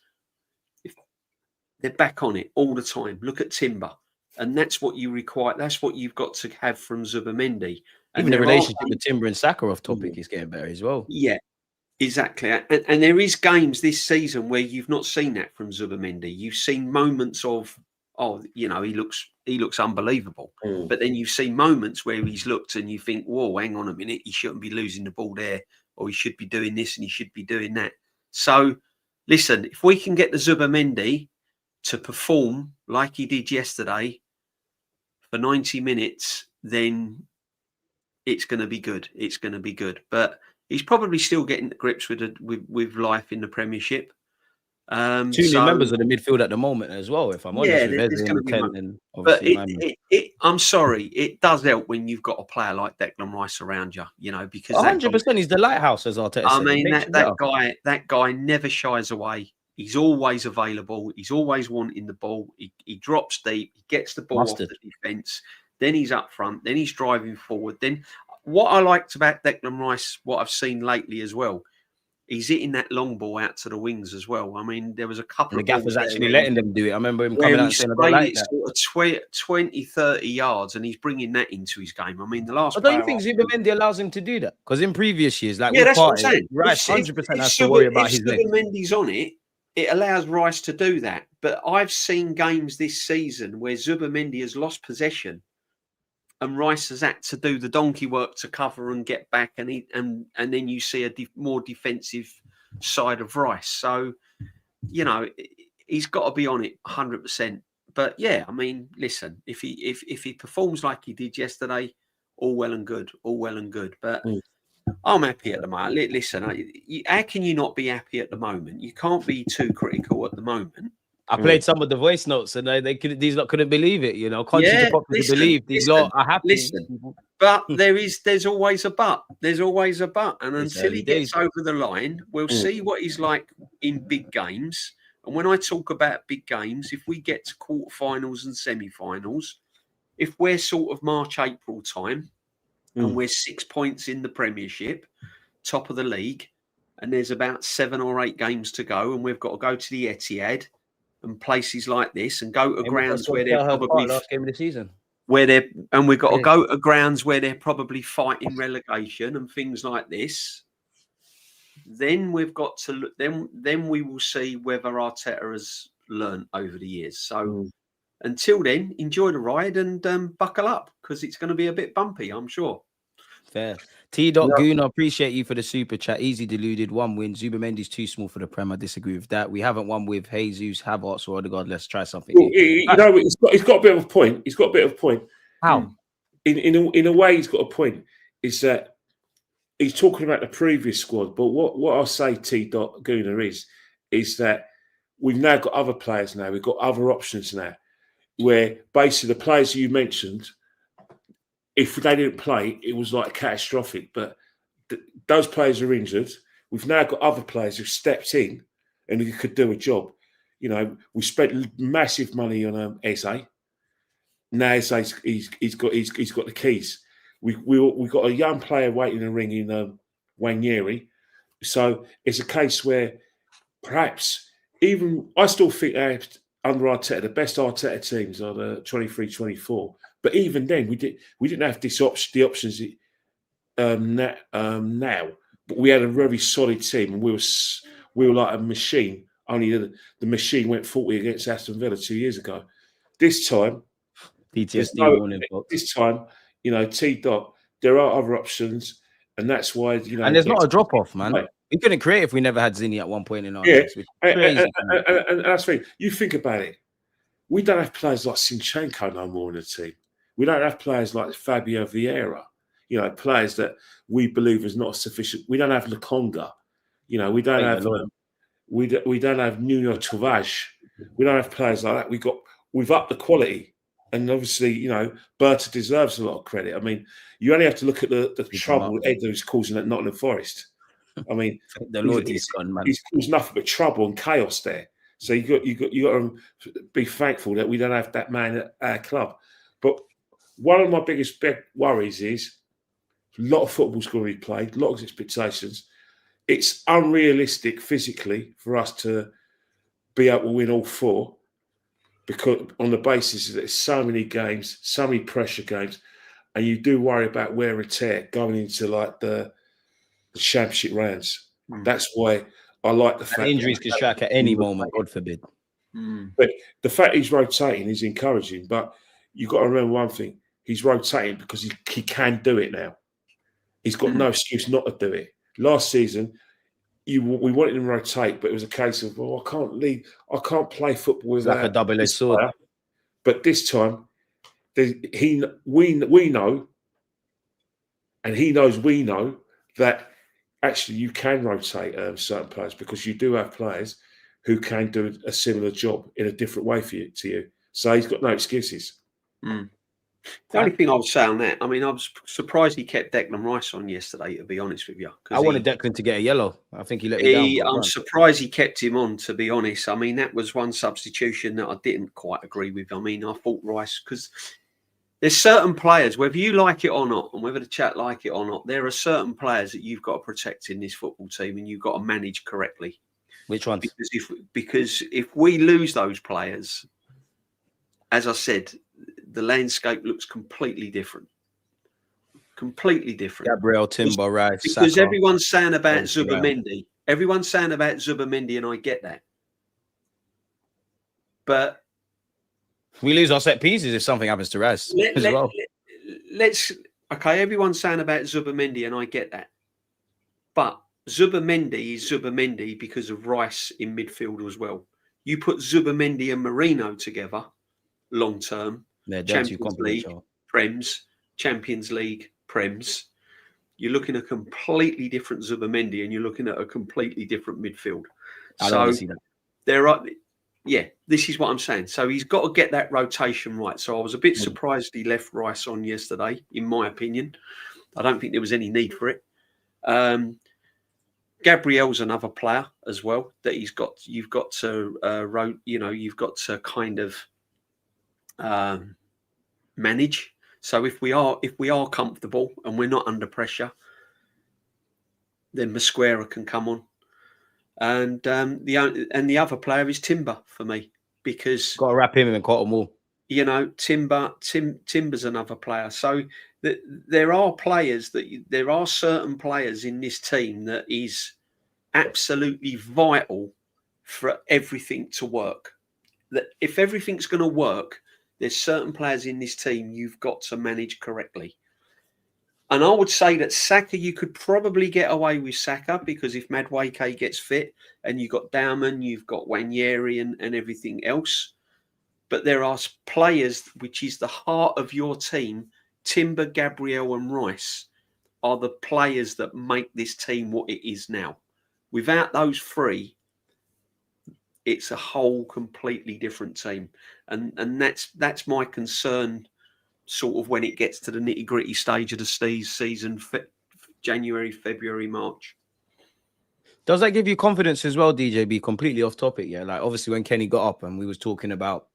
B: They're back on it all the time. Look at Timber, and that's what you require. That's what you've got to have from Zubimendi. And
A: even the relationship with Timber and Sakharov topic is getting better as well.
B: Yeah. Exactly. And there is games this season where you've not seen that from Zubimendi. You've seen moments of, he looks unbelievable. But then you've seen moments where he's looked and you think, whoa, hang on a minute, he shouldn't be losing the ball there, or he should be doing this and he should be doing that. So, listen, if we can get the Zubimendi to perform like he did yesterday for 90 minutes, then it's going to be good. It's going to be good. But he's probably still getting to grips with life in the Premiership. Two
A: new members of the midfield at the moment as well, if I'm honest.
B: Yeah, there's going to be but I'm sorry, it does help when you've got a player like Declan Rice around you, because
A: 100% he's the lighthouse, as Arteta said.
B: I mean, that guy never shies away. He's always available. He's always wanting the ball. He drops deep. He gets the ball off the defence. Then he's up front. Then he's driving forward. Then what I liked about Declan Rice, what I've seen lately as well, he's hitting that long ball out to the wings as well. I mean, there was a couple of...
A: The gaffer's actually letting them do it. I remember him coming out and saying, I don't like that.
B: Sort of 20, 30 yards, and he's bringing that into his game. I mean, the last...
A: But don't you think Zubimendi allows him to do that? Because in previous years, like...
B: Yeah, that's what I'm saying.
A: Rice 100% has to worry about his leg.
B: If Zubimendi's on it, it allows Rice to do that. But I've seen games this season where Zubimendi has lost possession and Rice has had to do the donkey work to cover and get back, and then you see a more defensive side of Rice. So, he's got to be on it 100%. But yeah, I mean, listen, if he performs like he did yesterday, all well and good, But I'm happy at the moment. Listen, how can you not be happy at the moment? You can't be too critical at the moment.
A: I played some of the voice notes, and these lot couldn't believe it. Conscious of to believe these lot are happy.
B: Listen, but there's always a but. There's always a but, and until he gets over the line, we'll see what he's like in big games. And when I talk about big games, if we get to quarterfinals and semi-finals, if we're sort of March, April time, and we're 6 points in the Premiership, top of the league, and there's about 7 or 8 games to go, and we've got to go to the Etihad and places like this, and go to grounds where they're probably
A: last game of the season,
B: and we've got to go to grounds where they're probably fighting relegation and things like this. Then we've got to look. Then we will see whether Arteta has learned over the years. So until then, enjoy the ride and buckle up, because it's going to be a bit bumpy, I'm sure.
A: Fair. T.Gooner, appreciate you for the super chat. Easy Deluded, 1 win. Zubimendi's too small for the Prem. I disagree with that. We haven't won with Jesus, Havertz, or Odegaard. Let's try something.
C: Well, he's got a bit of a point. He's got a bit of a point.
A: How?
C: In a way, he's got a point. Is that he's talking about the previous squad, but what I'll say, T.Gooner, is that we've now got other players now. We've got other options now, where basically the players you mentioned, if they didn't play, it was like catastrophic. But those players are injured. We've now got other players who've stepped in and who could do a job. We spent massive money on Eze. Now Eze's he's got the keys. We've got a young player waiting in the ring in Wanyeri. So it's a case where perhaps I still think under Arteta, the best Arteta teams are the 23-24. But even then, we didn't have the options now. But we had a very solid team, and we were like a machine. Only the machine went 40 against Aston Villa 2 years ago. This time, This time, T-Dot, there are other options, and that's why
A: And there's not a drop off, man. Right. We couldn't create if we never had Zinni at one point in our lives.
C: And that's the thing. You think about it. We don't have players like Zinchenko no more in the team. We don't have players like Fabio Vieira. You know, players that we believe is not sufficient. We don't have Lokonga. You know, we don't have we don't have Nuno Tavares. We don't have players like that. We've upped the quality, and obviously, you know, Berta deserves a lot of credit. I mean, you only have to look at the trouble Ed is causing at Nottingham Forest. I mean,
A: he's
C: caused nothing but trouble and chaos there. So you got to be thankful that we don't have that man at our club. But one of my biggest worries is a lot of football's going to be played, a lot of expectations. It's unrealistic physically for us to be able to win all 4, because on the basis that there's so many games, so many pressure games, and you do worry about wear and tear going into like the championship rounds. That's why I like the fact
A: injuries can strike at any moment, God forbid.
C: But the fact he's rotating is encouraging. But you've got to remember one thing: he's rotating because he can do it now. He's got no excuse not to do it. Last season, we wanted him to rotate, but it was a case of, well, I can't play football without
A: like a double-edged sword.
C: But this time, we know, and he knows we know that actually you can rotate certain players, because you do have players who can do a similar job in a different way to you. So he's got no excuses.
B: The only thing I would say on that, I mean, I was surprised he kept Declan Rice on yesterday, to be honest with you.
A: I wanted Declan to get a yellow. I think he let me down.
B: I'm surprised he kept him on, to be honest. I mean, that was one substitution that I didn't quite agree with. I mean, I thought Rice, because there's certain players, whether you like it or not, and whether the chat like it or not, there are certain players that you've got to protect in this football team, and you've got to manage correctly.
A: Which ones?
B: Because if we lose those players, as I said, the landscape looks completely different. Completely different.
A: Gabriel, Timber, Rice,
B: because
A: Saka,
B: everyone's saying about Zubimendi. Everyone's saying about Zubimendi, and I get that. But
A: we lose our set pieces if something happens to Rice as well.
B: Everyone's saying about Zubimendi, and I get that. But Zubimendi is Zubimendi because of Rice in midfield as well. You put Zubimendi and Marino together long term. Champions League, Prems, Champions League, Prems. You're looking at a completely different Zubimendi, and you're looking at a completely different midfield. This is what I'm saying. So he's got to get that rotation right. So I was a bit surprised he left Rice on yesterday, in my opinion. I don't think there was any need for it. Gabriel's another player as well that you've got to kind of manage. So if we are comfortable and we're not under pressure, then Mosquera can come on, and the other player is Timber for me, because
A: got to wrap him in cotton wool.
B: You know, Timber's another player. So there are certain players in this team that is absolutely vital for everything to work. That if everything's going to work, there's certain players in this team you've got to manage correctly. And I would say that Saka, you could probably get away with Saka, because if Madueke gets fit, and you've got Dauman, you've got Wanyeri and everything else. But there are players, which is the heart of your team, Timber, Gabriel and Rice, are the players that make this team what it is now. Without those three, it's a whole completely different team. And that's my concern, sort of when it gets to the nitty-gritty stage of the season, January, February, March.
A: Does that give you confidence as well, DJB? Completely off topic, yeah. Like, obviously, when Kenny got up and we was talking about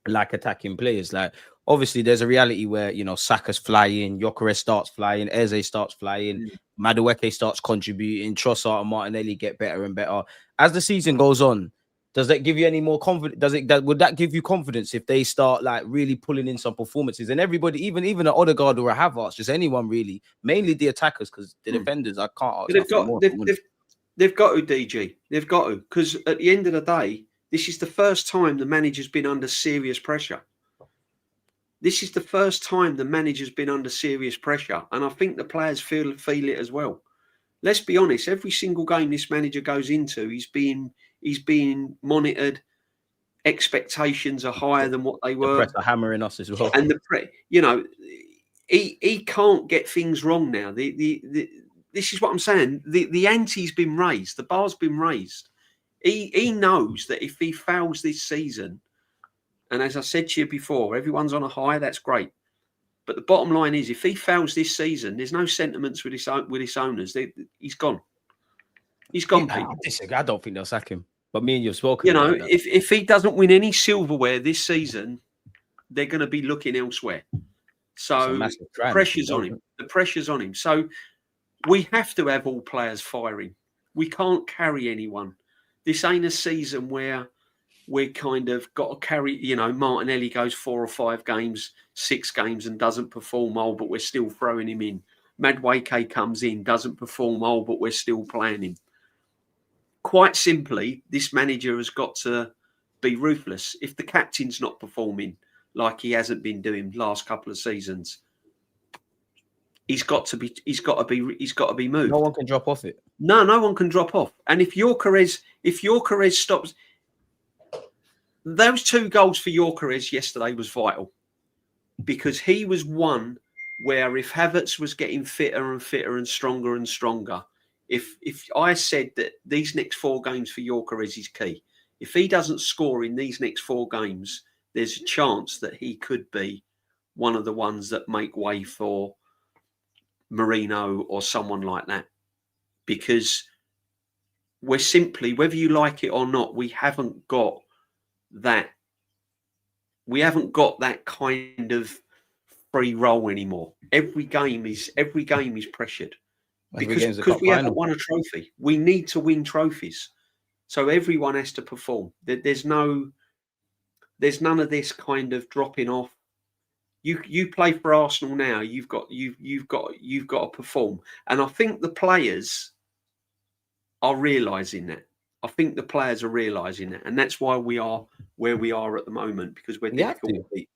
A: like attacking players, like obviously there's a reality where, you know, Saka's flying, Gyökeres starts flying, Eze starts flying, Madueke starts contributing, Trossard and Martinelli get better and better as the season goes on. Does that give you any more confidence? Would that give you confidence if they start like really pulling in some performances, and everybody, even a Odegaard or a Havertz, just anyone really, mainly the attackers, because the defenders I can't.
B: They've got to, DG. They've got to, because at the end of the day, this is the first time the manager's been under serious pressure. This is the first time the manager's been under serious pressure, and I think the players feel it as well. Let's be honest. Every single game this manager goes into, he's being monitored. Expectations are higher than what they were.
A: The press are hammering us as well.
B: And he can't get things wrong now. This is what I'm saying. The ante's been raised. The bar's been raised. He knows that if he fails this season, and as I said to you before, everyone's on a high. That's great. But the bottom line is, if he fails this season, there's no sentiments with his owners. He's gone. He's gone, people.
A: I don't think they'll sack him. But me and you've spoken.
B: If he doesn't win any silverware this season, they're going to be looking elsewhere. So pressure's on him. The pressure's on him. So we have to have all players firing. We can't carry anyone. This ain't a season where we kind of got to carry, Martinelli goes 4 or 5 games, 6 games and doesn't perform well, but we're still throwing him in. Madueke comes in, doesn't perform well, but we're still playing him. Quite simply, this manager has got to be ruthless. If the captain's not performing like he hasn't been doing last couple of seasons, he's got to be moved.
A: No one can drop off it.
B: No one can drop off. And if Gyökeres stops, those 2 goals for Gyökeres yesterday was vital, because he was one where if Havertz was getting fitter and fitter and stronger, if I said that these next 4 games for Gyökeres is key, if he doesn't score in these next 4 games, there's a chance that he could be one of the ones that make way for Marino or someone like that. Because we're simply, whether you like it or not, we haven't got that kind of free roll anymore. Every game is pressured because we haven't won a trophy. We need to win trophies, so everyone has to perform. There's none of this kind of dropping off. You play for Arsenal now. You've got to perform, and I think the players are realising that. I think the players are realising that, and that's why we are where we are at the moment, because we're difficult to beat.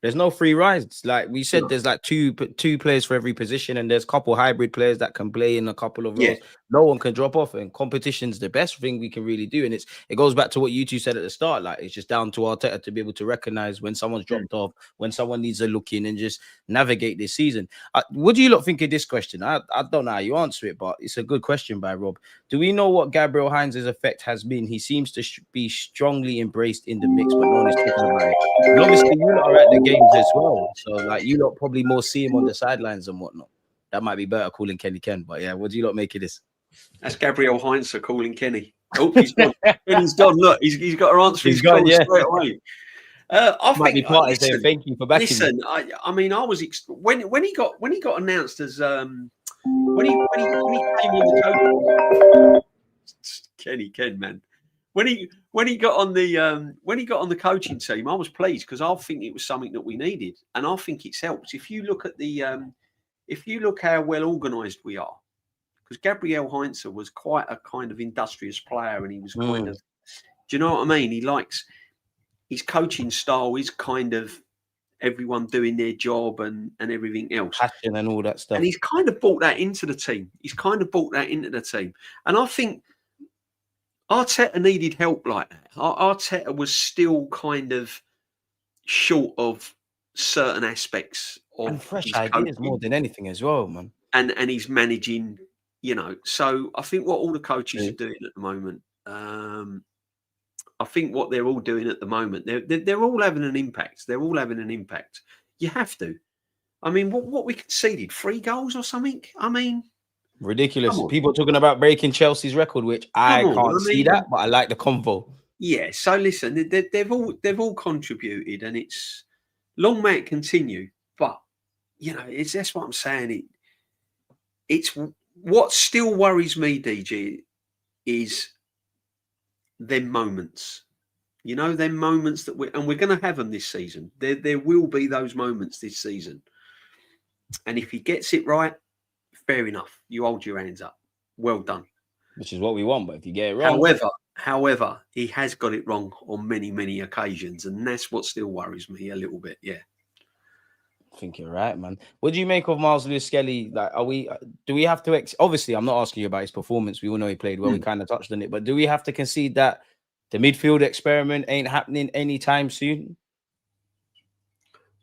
A: There's no free rides. Like we said, there's like two players for every position, and there's a couple hybrid players that can play in a couple of roles. Yeah. No one can drop off, and competition's the best thing we can really do. And it goes back to what you two said at the start. Like it's just down to Arteta to be able to recognize when someone's dropped off, when someone needs a look in, and just navigate this season. What do you lot think of this question? I don't know how you answer it, but it's a good question by Rob. Do we know what Gabriel Heinz's effect has been? He seems to be strongly embraced in the mix, but no one is talking about it. And obviously, you lot are at the games as well, so like you lot probably more see him on the sidelines and whatnot. That might be better calling Kenny Ken, but yeah, what do you lot make of this?
B: That's Gabriel Heinz calling Kenny. Oh, he's gone. Kenny's gone. Look, he's got to answer his call straight away. I
A: might be part of saying thank you for backing.
B: Listen, I mean, I was when he got announced as when he came on the Ken, man. When he got on the coaching team, I was pleased because I think it was something that we needed, and I think it's helped. If you look at how well organised we are, because Gabriel Heinz was quite a kind of industrious player, and he was kind of, do you know what I mean? He likes his coaching style is kind of everyone doing their job and everything else,
A: passion and all that stuff.
B: And he's kind of brought that into the team. And I think Arteta needed help like that. Arteta was still kind of short of certain aspects of
A: and fresh ideas more than anything as well, man.
B: And he's managing, So I think what all the coaches are doing at the moment, I think what they're all doing at the moment, they're all having an impact. They're all having an impact. You have to. I mean, what we conceded, 3 goals or something. I mean.
A: Ridiculous. People talking about breaking Chelsea's record, which I can't see that, but I like the convo. Yeah.
B: So listen, they've all contributed, and it's long may it continue. But that's what I'm saying. It's what still worries me, DG, is them moments. Them moments that we're going to have them this season. There will be those moments this season, and if he gets it right, fair enough. You hold your hands up. Well done.
A: Which is what we want, but if you get it wrong.
B: However, he has got it wrong on many, many occasions, and that's what still worries me a little bit. Yeah.
A: think you're right, man. What do you make of Miles Lewis-Skelly? Like, do we have to? Obviously, I'm not asking you about his performance. We all know he played well. We kind of touched on it, but do we have to concede that the midfield experiment ain't happening anytime soon?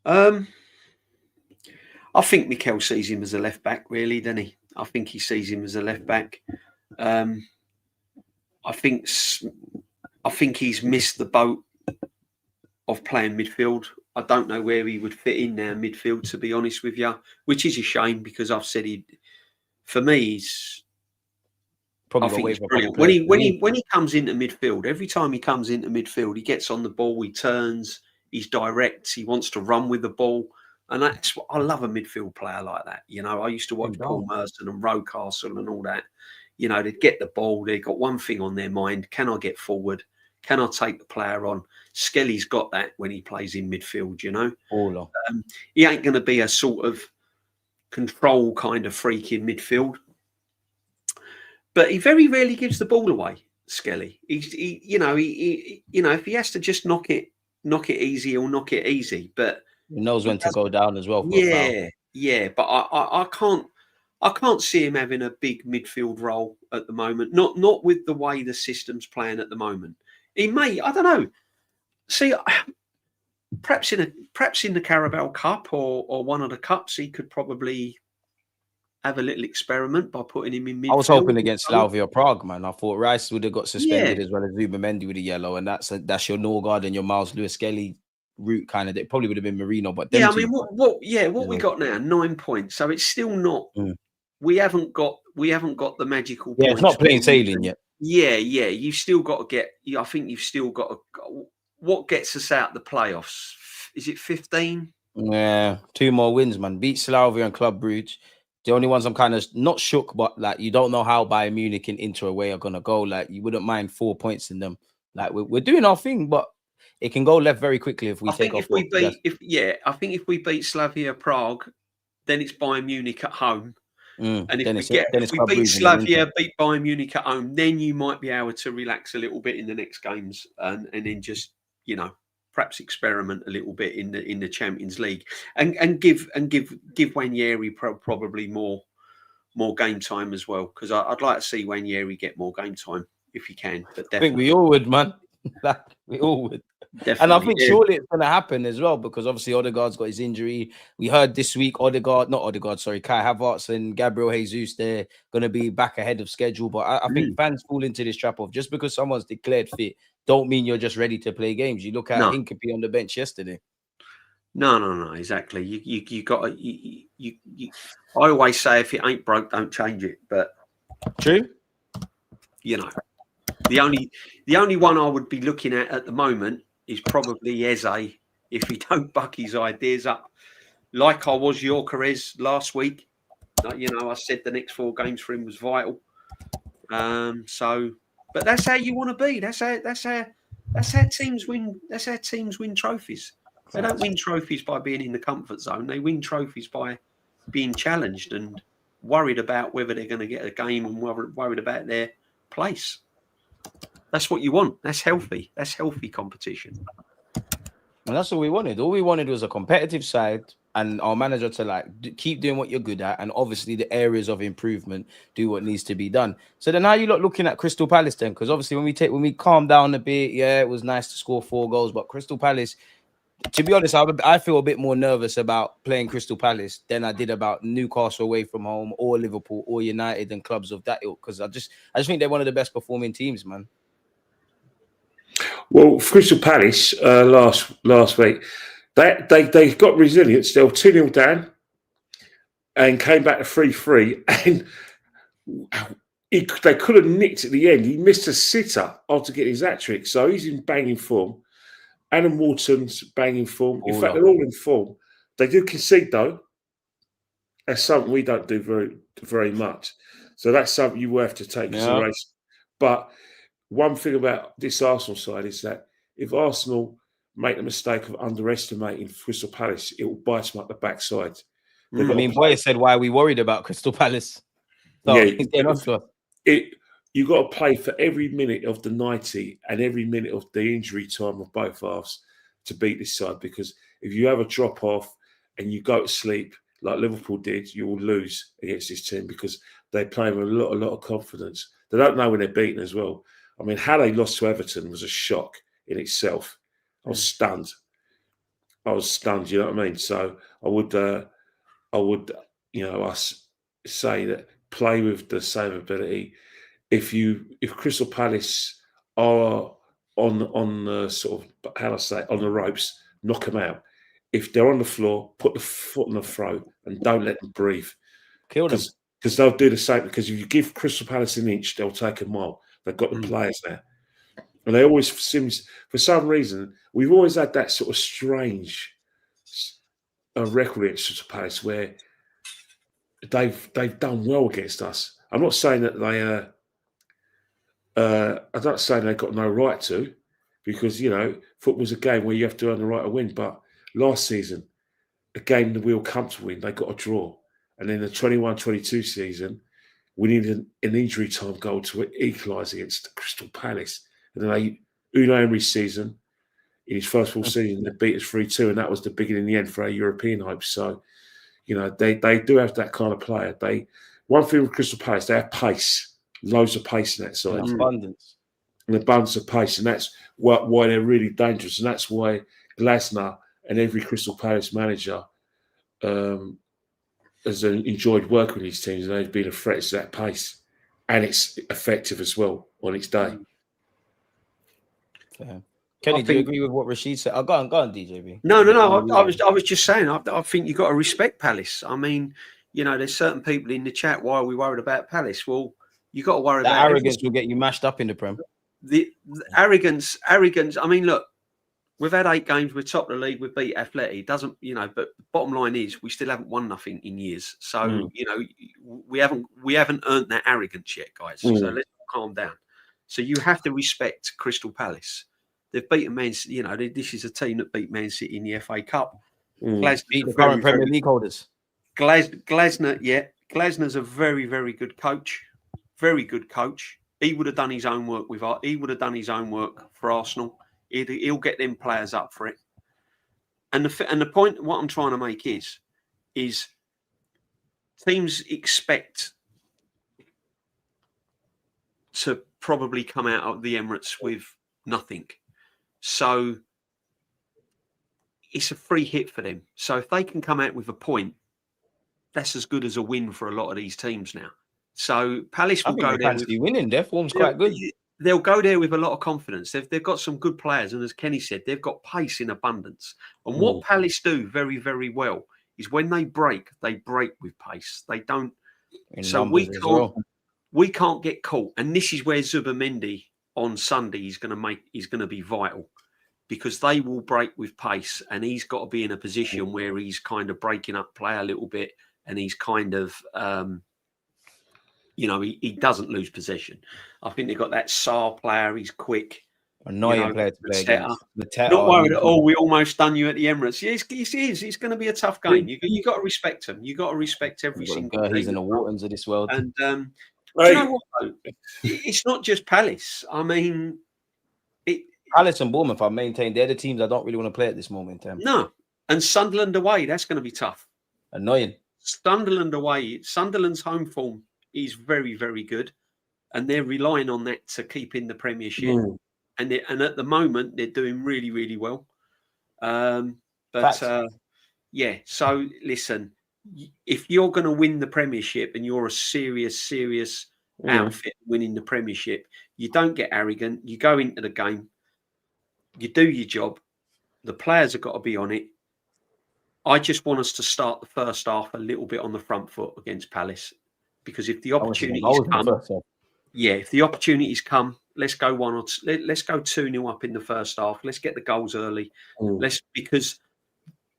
B: I think Mikel sees him as a left back, really, doesn't he? I think he sees him as a left back. I think he's missed the boat of playing midfield. I don't know where he would fit in now midfield, to be honest with you, which is a shame because I've said for me, he's probably brilliant. When he comes into midfield, every time he comes into midfield, he gets on the ball, he turns, he's direct, he wants to run with the ball. And that's what I love, a midfield player like that. You know, I used to watch Paul Merson and Rocastle and all that. You know, they'd get the ball, they've got one thing on their mind: can I get forward? Can I take the player on? Skelly's got that when he plays in midfield, you know. He ain't going to be a sort of control kind of freak in midfield. But he very rarely gives the ball away, Skelly. If he has to just knock it easy, he'll knock it easy. But
A: he knows when to go down as well.
B: Yeah. But I can't see him having a big midfield role at the moment. Not with the way the system's playing at the moment. He may, I don't know. See, perhaps in the Carabao Cup or one of the cups, he could probably have a little experiment by putting him in midfield.
A: I was hoping against Slavia Prague, man. I thought Rice would have got suspended as well as Zubimendi with a yellow, and that's your Norgard and your Miles Lewis-Skelly route kind of. It probably would have been Marino, but
B: I mean, what we got now, 9 points. So it's still not. We haven't got the magical points.
A: Yeah, it's not plain sailing yet.
B: Yeah. You've still got to get. I think you've still got to. What gets us out the playoffs? Is it 15?
A: Yeah, 2 more wins, man. Beat Slavia and Club Brugge. The only ones I'm kind of not shook, but like you don't know how Bayern Munich and Inter away are gonna go. Like you wouldn't mind 4 points in them. Like we're doing our thing, but it can go left very quickly if we take off.
B: I think if we beat Slavia Prague, then it's Bayern Munich at home. And if we beat Slavia, beat Bayern Munich at home, then you might be able to relax a little bit in the next games and then just, you know, perhaps experiment a little bit in the Champions League and give Ranieri probably more game time as well, because I'd like to see Ranieri get more game time if he can. But definitely.
A: I think we all would, man. We all would. Definitely, and I think surely it's going to happen as well, because obviously Odegaard's got his injury. We heard this week Kai Havertz and Gabriel Jesus, they're going to be back ahead of schedule. But I think fans fall into this trap of just because someone's declared fit, don't mean you're just ready to play games. You look at Hinkapie on the bench yesterday.
B: No, exactly. You got to. I always say, if it ain't broke, don't change it. But
A: true.
B: You know, the only one I would be looking at the moment is probably Eze, if he don't buck his ideas up, like I was Gyokeres last week. You know, I said the next 4 games for him was vital. But that's how you want to be. That's how teams win. That's how teams win trophies. They don't win trophies by being in the comfort zone. They win trophies by being challenged and worried about whether they're going to get a game and worried about their place. That's what you want. That's healthy. That's healthy competition.
A: And that's what we wanted. All we wanted was a competitive side and our manager to keep doing what you're good at, and obviously the areas of improvement, do what needs to be done. So then how you lot looking at Crystal Palace then? Because obviously when we calm down a bit, it was nice to score 4 goals, but Crystal Palace, to be honest, I feel a bit more nervous about playing Crystal Palace than I did about Newcastle away from home, or Liverpool, or United and clubs of that ilk, because I just think they're one of the best performing teams, man.
C: Well, Crystal Palace last week, they got resilience. They were 2-0 down and came back to 3-3, and they could have nicked at the end. He missed a sitter after getting his hat-trick, so he's in banging form. Adam Wharton's banging form. In fact, they're all in form. They do concede, though. That's something we don't do very, very much. So that's something you will have to take consideration. But one thing about this Arsenal side is that if Arsenal make the mistake of underestimating Crystal Palace, it will bite them up the backside.
A: I mean, Boy said, why are we worried about Crystal Palace? So,
C: you've got to play for every minute of the 90 and every minute of the injury time of both halves to beat this side, because if you have a drop-off and you go to sleep like Liverpool did, you will lose against this team because they play with a lot of confidence. They don't know when they're beaten as well. I mean, how they lost to Everton was a shock in itself. I was stunned. You know what I mean? So I would, us say that play with the same ability. If Crystal Palace are on the sort of, how do I say, on the ropes, knock them out. If they're on the floor, put the foot on the throat and don't let them breathe.
A: Kill them.
C: Because they'll do the same. Because if you give Crystal Palace an inch, they'll take a mile. They've got the players there. And they always seems, for some reason, we've always had that sort of strange record against Crystal Palace where they've done well against us. I'm not saying that I'm not saying they've got no right to, because, football's a game where you have to earn the right to win. But last season, a game that we were comfortable in, they got a draw. And in the 21-22 season, we needed an injury time goal to equalise against Crystal Palace. And then Unai Emery's season, in his first full season, they beat us 3-2, and that was the beginning and the end for our European hopes. So, they do have that kind of player. One thing with Crystal Palace, they have pace, loads of pace in that side.
A: Abundance.
C: An abundance of pace, and that's why they're really dangerous. And that's why Glasner and every Crystal Palace manager has enjoyed working with these teams, and they've been a threat to that pace. And it's effective as well on its day.
A: Kenny, do you agree with what Rashid said? Go on, DJB.
B: No. I was just saying. I think you've got to respect Palace. I mean, there's certain people in the chat. Why are we worried about Palace? Well, you got to worry about
A: arrogance. Will get you mashed up in the Prem.
B: The arrogance. I mean, look, we've had 8 games. We're top of the league. We beat Athletic. Doesn't But the bottom line is, we still haven't won nothing in years. So we haven't earned that arrogance yet, guys. So let's calm down. So you have to respect Crystal Palace. They've beaten Man City. This is a team that beat Man City in the FA Cup.
A: Beat the current Premier League holders.
B: Glasner's a very, very good coach. Very good coach. He would have done his own work He would have done his own work for Arsenal. He'll get them players up for it. And the point, what I'm trying to make is teams expect to probably come out of the Emirates with nothing. So it's a free hit for them. So if they can come out with a point, that's as good as a win for a lot of these teams now. So Palace will go there.
A: Winning. Their form's quite good.
B: They'll go there with a lot of confidence. They've got some good players. And as Kenny said, they've got pace in abundance. And what Palace do very, very well is when they break with pace. They don't. So we can't get caught. And this is where Zubimendi on Sunday is going to be vital, because they will break with pace, and he's got to be in a position where he's kind of breaking up play a little bit, and he's kind of, he doesn't lose possession. I think they've got that Saar player. He's quick.
A: Annoying player to play against.
B: Not worried at all. We almost done you at the Emirates. Yes, he is. It's going to be a tough game. You got to respect him. You got to respect every single team.
A: He's in the Whartons of this world.
B: And do you know what, though? It's not just Palace. I mean,
A: Palace and Bournemouth, I've maintained, they're the teams I don't really want to play at this moment in time.
B: No. And Sunderland away, that's going to be tough.
A: Annoying.
B: Sunderland away, Sunderland's home form is very, very good. And they're relying on that to keep in the Premiership. And at the moment, they're doing really, really well. So listen, if you're going to win the Premiership and you're a serious outfit winning the Premiership, you don't get arrogant. You go into the game. You do your job. The players have got to be on it. I just want us to start the first half a little bit on the front foot against Palace, because if the opportunities come, let's go 2-0 up in the first half. Let's get the goals early. Because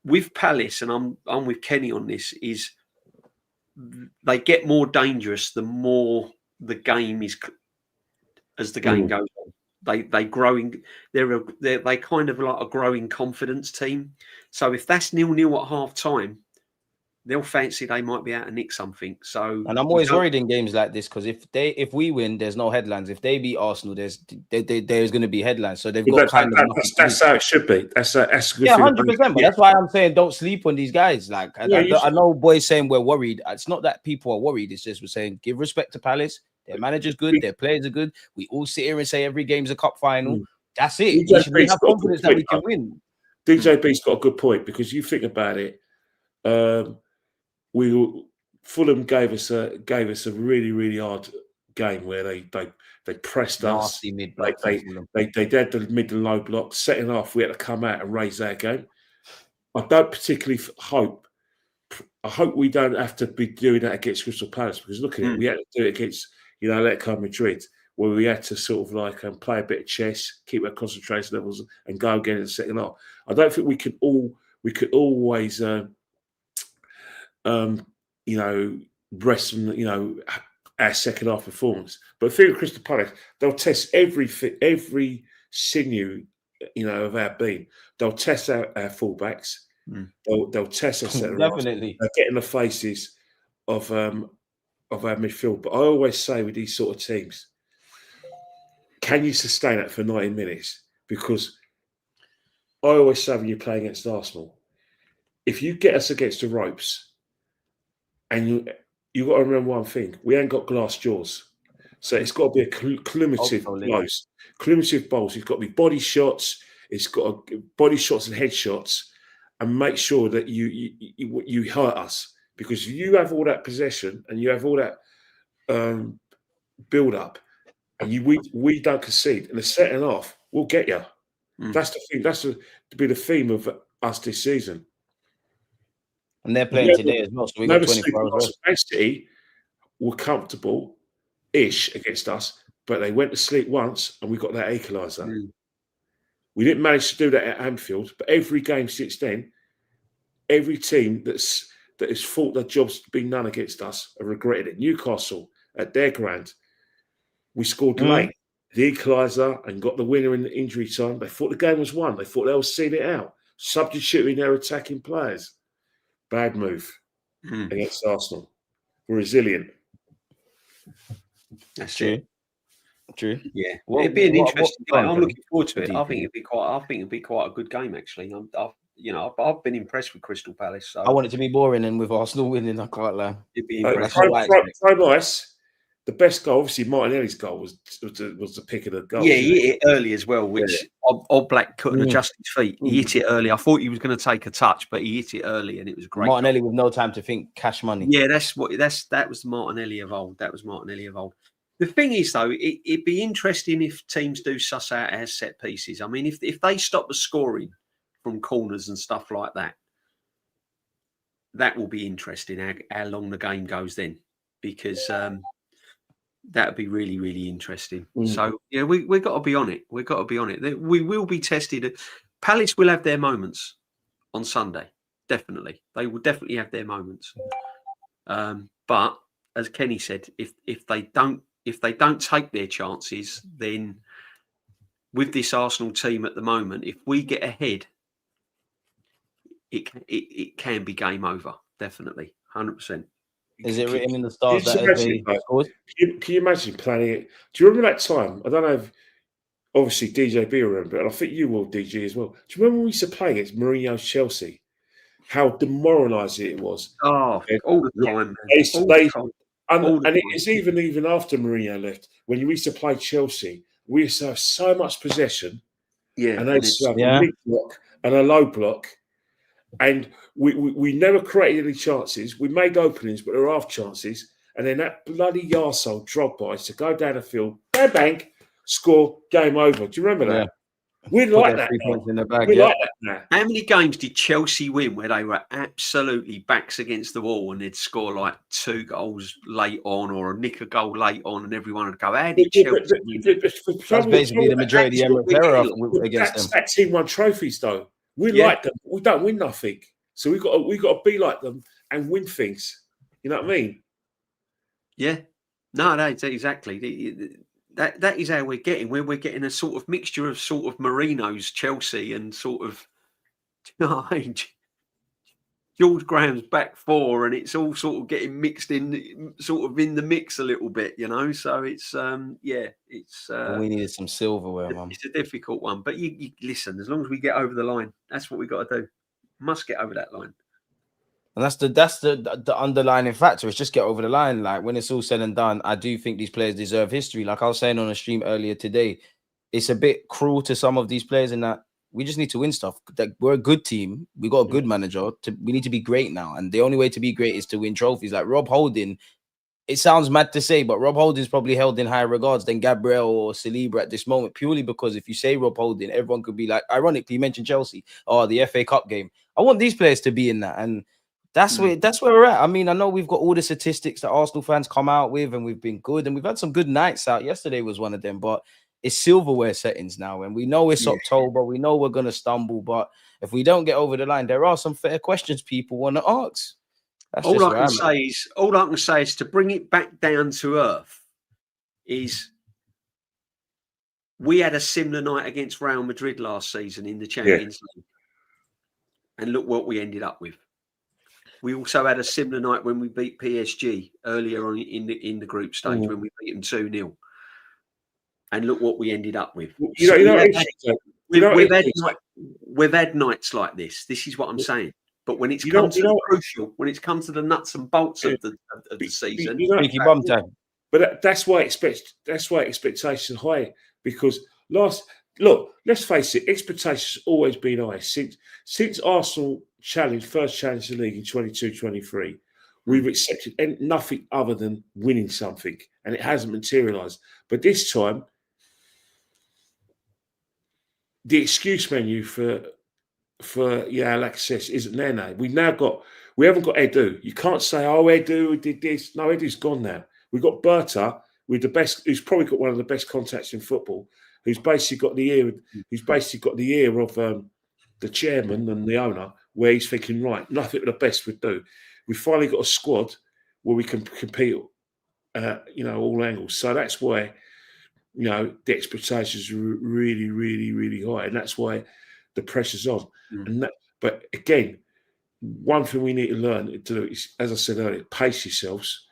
B: with Palace, and I'm with Kenny on this, is they get more dangerous the more the game is as the game goes on. They growing. They kind of like a growing confidence team. So if that's 0-0 at half time, they'll fancy they might be able to nick something. So,
A: and I'm always worried in games like this because if we win, there's no headlines. If they beat Arsenal, there's going to be headlines. So they've got
C: that's how it should be. That's
A: 100%. But that's why I'm saying don't sleep on these guys. Like I know boys saying we're worried. It's not that people are worried. It's just we're saying give respect to Palace. Their manager's good. Their players are good. We all sit here and say every game's a cup final. That's it. We have confidence that we can win.
C: DJB's got a good point because you think about it. Fulham gave us a really hard game where they pressed us. They did the mid and low block. Setting off, we had to come out and raise our game. I don't particularly hope. I hope we don't have to be doing that against Crystal Palace because look at it, we had to do it against Atletico Madrid, where we had to sort of like play a bit of chess, keep our concentration levels, and go again in the second half. I don't think we could always rest on our second half performance. But I think Crystal Palace, they'll test every sinew of our being. They'll test our fullbacks. They'll test us
A: definitely.
C: They'll get in the faces of our midfield. But I always say with these sort of teams, can you sustain that for 90 minutes? Because I always say when you play against Arsenal, if you get us against the ropes, and you got to remember one thing: we ain't got glass jaws, so it's got to be a cumulative blows, cumulative bowls. It's got to be body shots. It's got to body shots and headshots, and make sure that you hurt us because you have all that possession and you have all that build up, and we don't concede. And the setting off, we'll get you. That's the thing. That's to be the theme of us this season.
A: And they're playing today as well, so we got 24 hours.
C: Man City were comfortable-ish against us, but they went to sleep once, and we got that equaliser. We didn't manage to do that at Anfield, but every game since then, every team that has thought their job's been done against us have regretted it. Newcastle at their ground, we scored late, the equaliser, and got the winner in the injury time. They thought the game was won. They thought they were seeing it out, substituting their attacking players. Bad move against Arsenal. We're resilient.
B: That's
A: true.
B: Yeah, it'd be an interesting game. I'm looking forward to it. I think it'd be quite a good game actually. I've been impressed with Crystal Palace. So.
A: I want it to be boring, and with Arsenal winning, I can't lie.
B: It'd be impressive.
C: So nice. The best goal, obviously, Martinelli's goal was the pick of the goal.
B: Yeah, he hit it early as well, which Oblak couldn't adjust his feet. He hit it early. I thought he was going to take a touch, but he hit it early, and it was great.
A: Martinelli with no time to think, cash money.
B: Yeah, that was Martinelli of old. That was Martinelli of old. The thing is, though, it'd be interesting if teams do suss out our set pieces. I mean, if they stop the scoring from corners and stuff like that, that will be interesting. How long the game goes then, because. That would be really, really interesting. So, yeah, we got to be on it. We've got to be on it. We will be tested. Palace will have their moments on Sunday. Definitely. They will definitely have their moments. But as Kenny said, if they don't take their chances, then with this Arsenal team at the moment, if we get ahead, it can be game over. Definitely. 100%.
A: Is it written in the stars that
C: can you imagine planning it? Do you remember that time? I don't know if obviously DJB remember it, and I think you will, DG, as well. Do you remember when we used to play against Mourinho's Chelsea? How demoralising it was.
B: Oh, all the time.
C: And it's even after Mourinho left, when you used to play Chelsea, we used to have so much possession.
B: Yeah.
C: And they used to have a big block and a low block. And we never created any chances. We made openings, but there were half chances. And then that bloody arsehole Drogba used to go down the field, bang, score, game over. Do you remember that? We'd like that. Like that now.
B: How many games did Chelsea win where they were absolutely backs against the wall and they'd score like 2 goals late on or nick a goal late on and everyone would go, how did Chelsea win?
A: That's basically the majority of the Emirates against them.
C: That team won trophies, though. We like them. We don't win nothing. So we got to be like them and win things. You know what I mean?
B: Yeah. No, that's exactly. That is how we're getting. We're getting a sort of mixture of sort of Mourinho's Chelsea and sort of, you know what I mean? George Graham's back four, and it's all sort of getting mixed in, sort of in the mix a little bit, you know. So it's it's.
A: We needed some silverware, man.
B: It's a difficult one, but you listen. As long as we get over the line, that's what we got to do. Must get over that line.
A: And that's the underlying factor. It's just get over the line. Like when it's all said and done, I do think these players deserve history. Like I was saying on a stream earlier today, it's a bit cruel to some of these players in that we just need to win stuff. That we're a good team. We got a good manager. We need to be great now. And the only way to be great is to win trophies. Like Rob Holding, it sounds mad to say, but Rob Holding's probably held in higher regards than Gabriel or Saliba at this moment, purely because if you say Rob Holding, everyone could be like, ironically, you mentioned Chelsea or the FA Cup game. I want these players to be in that. And that's where we're at. I mean, I know we've got all the statistics that Arsenal fans come out with, and we've been good, and we've had some good nights out. Yesterday was one of them, but it's silverware settings now, and we know it's October. We know we're gonna stumble, but if we don't get over the line, there are some fair questions people want to ask. That's
B: all I can say is to bring it back down to earth. Is we had a similar night against Real Madrid last season in the Champions League, and look what we ended up with. We also had a similar night when we beat PSG earlier on in the group stage when we beat them 2-0. And look what we ended up with. We've had nights like this. This is what I'm saying. But when it's come to the crucial, when it's come to the nuts and bolts of the season,
C: but that's why expectations are high, because let's face it, expectations always been high since Arsenal first challenged the league in 22-23. We've accepted nothing other than winning something, and it hasn't materialised. But this time, the excuse menu for access isn't there now. We haven't got Edu. You can't say, oh, Edu did this. No, Edu's gone now. We've got Berta, who's probably got one of the best contacts in football, who's basically got the ear of the chairman and the owner, where he's thinking, right, nothing the best would do. We finally got a squad where we can compete, all angles. So that's why, the expectations are really, really, really high, and that's why the pressure's on. But again, one thing we need to learn to do is, as I said earlier, pace yourselves.